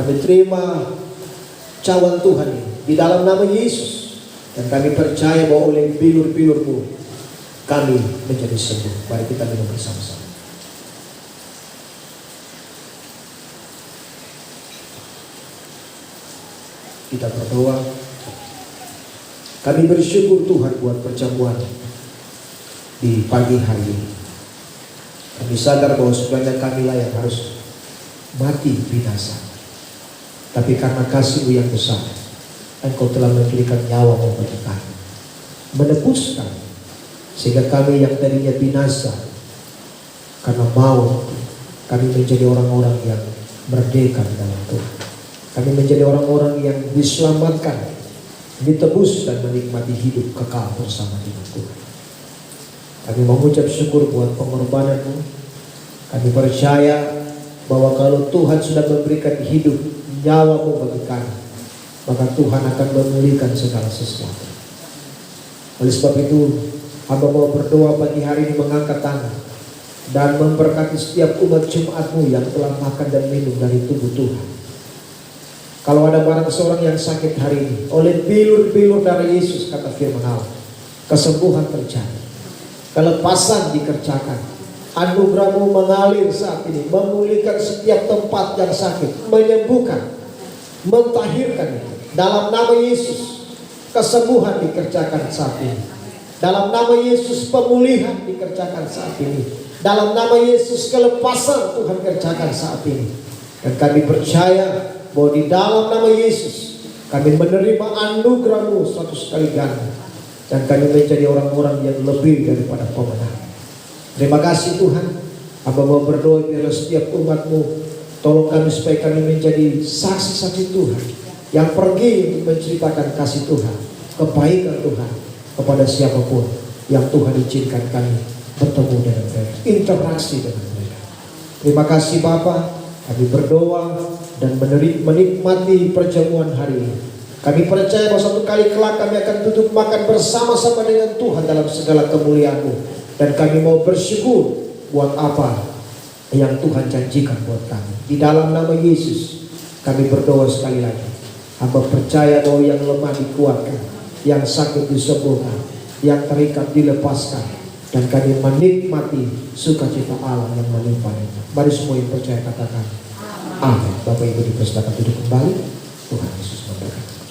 Kami terima cawan Tuhan ini di dalam nama Yesus, dan kami percaya bahwa oleh bilur-bilur-Mu kami menjadi sembuh. Mari kita minum bersama-sama. Kita berdoa. Kami bersyukur Tuhan buat perjamuan di pagi hari ini. Kami sadar bahwa sebenarnya kamilah yang harus mati binasa, tapi karena kasih-Mu yang besar, Engkau telah memberikan nyawa-Mu bagi kami, menebus kami, sehingga kami yang tadinya binasa karena maut, kami menjadi orang-orang yang merdeka di dalam Tuhan. Kami menjadi orang-orang yang diselamatkan, ditebus, dan menikmati hidup kekal bersama dengan Tuhan. Kami mengucap syukur buat pengorbanan-Mu. Kami percaya bahwa kalau Tuhan sudah memberikan hidup, nyawa-Mu bagi kami, maka Tuhan akan memulihkan segala sesuatu. Oleh sebab itu, hamba mau berdoa pagi hari ini, mengangkat tangan dan memberkati setiap umat Jemaat-Mu yang telah makan dan minum dari tubuh Tuhan. Kalau ada barang seorang yang sakit hari ini, oleh bilur-bilur darah Yesus, kata firman Allah, kesembuhan terjadi, kelepasan dikerjakan, anugerah-Mu mengalir saat ini, memulihkan setiap tempat yang sakit, menyembuhkan, mentahirkan itu. Dalam nama Yesus, kesembuhan dikerjakan saat ini. Dalam nama Yesus, pemulihan dikerjakan saat ini. Dalam nama Yesus, kelepasan Tuhan kerjakan saat ini. Dan kami percaya bahwa di dalam nama Yesus kami menerima anugerah-Mu 100 kali ganda, dan kami menjadi orang-orang yang lebih daripada pemenang. Terima kasih Tuhan. Hamba mau berdoa biar setiap umat-Mu tolong kami supaya kami menjadi saksi-saksi Tuhan yang pergi untuk menceritakan kasih Tuhan, kebaikan Tuhan kepada siapapun yang Tuhan izinkan kami bertemu dengan mereka, interaksi dengan mereka. Terima kasih Bapa, kami berdoa dan menikmati perjamuan hari ini. Kami percaya bahwa suatu kali kelak kami akan duduk makan bersama-sama dengan Tuhan dalam segala kemuliaan-Mu. Dan kami mau bersyukur buat apa yang Tuhan janjikan buat kami. Di dalam nama Yesus kami berdoa sekali lagi. Hamba percaya bahwa yang lemah dikuatkan, yang sakit disembuhkan, yang terikat dilepaskan, dan kami menikmati sukacita Allah yang melimpahnya. Mari semua yang percaya katakan amin. Bapak Ibu dipersilakan duduk kembali. Tuhan Yesus memberkati.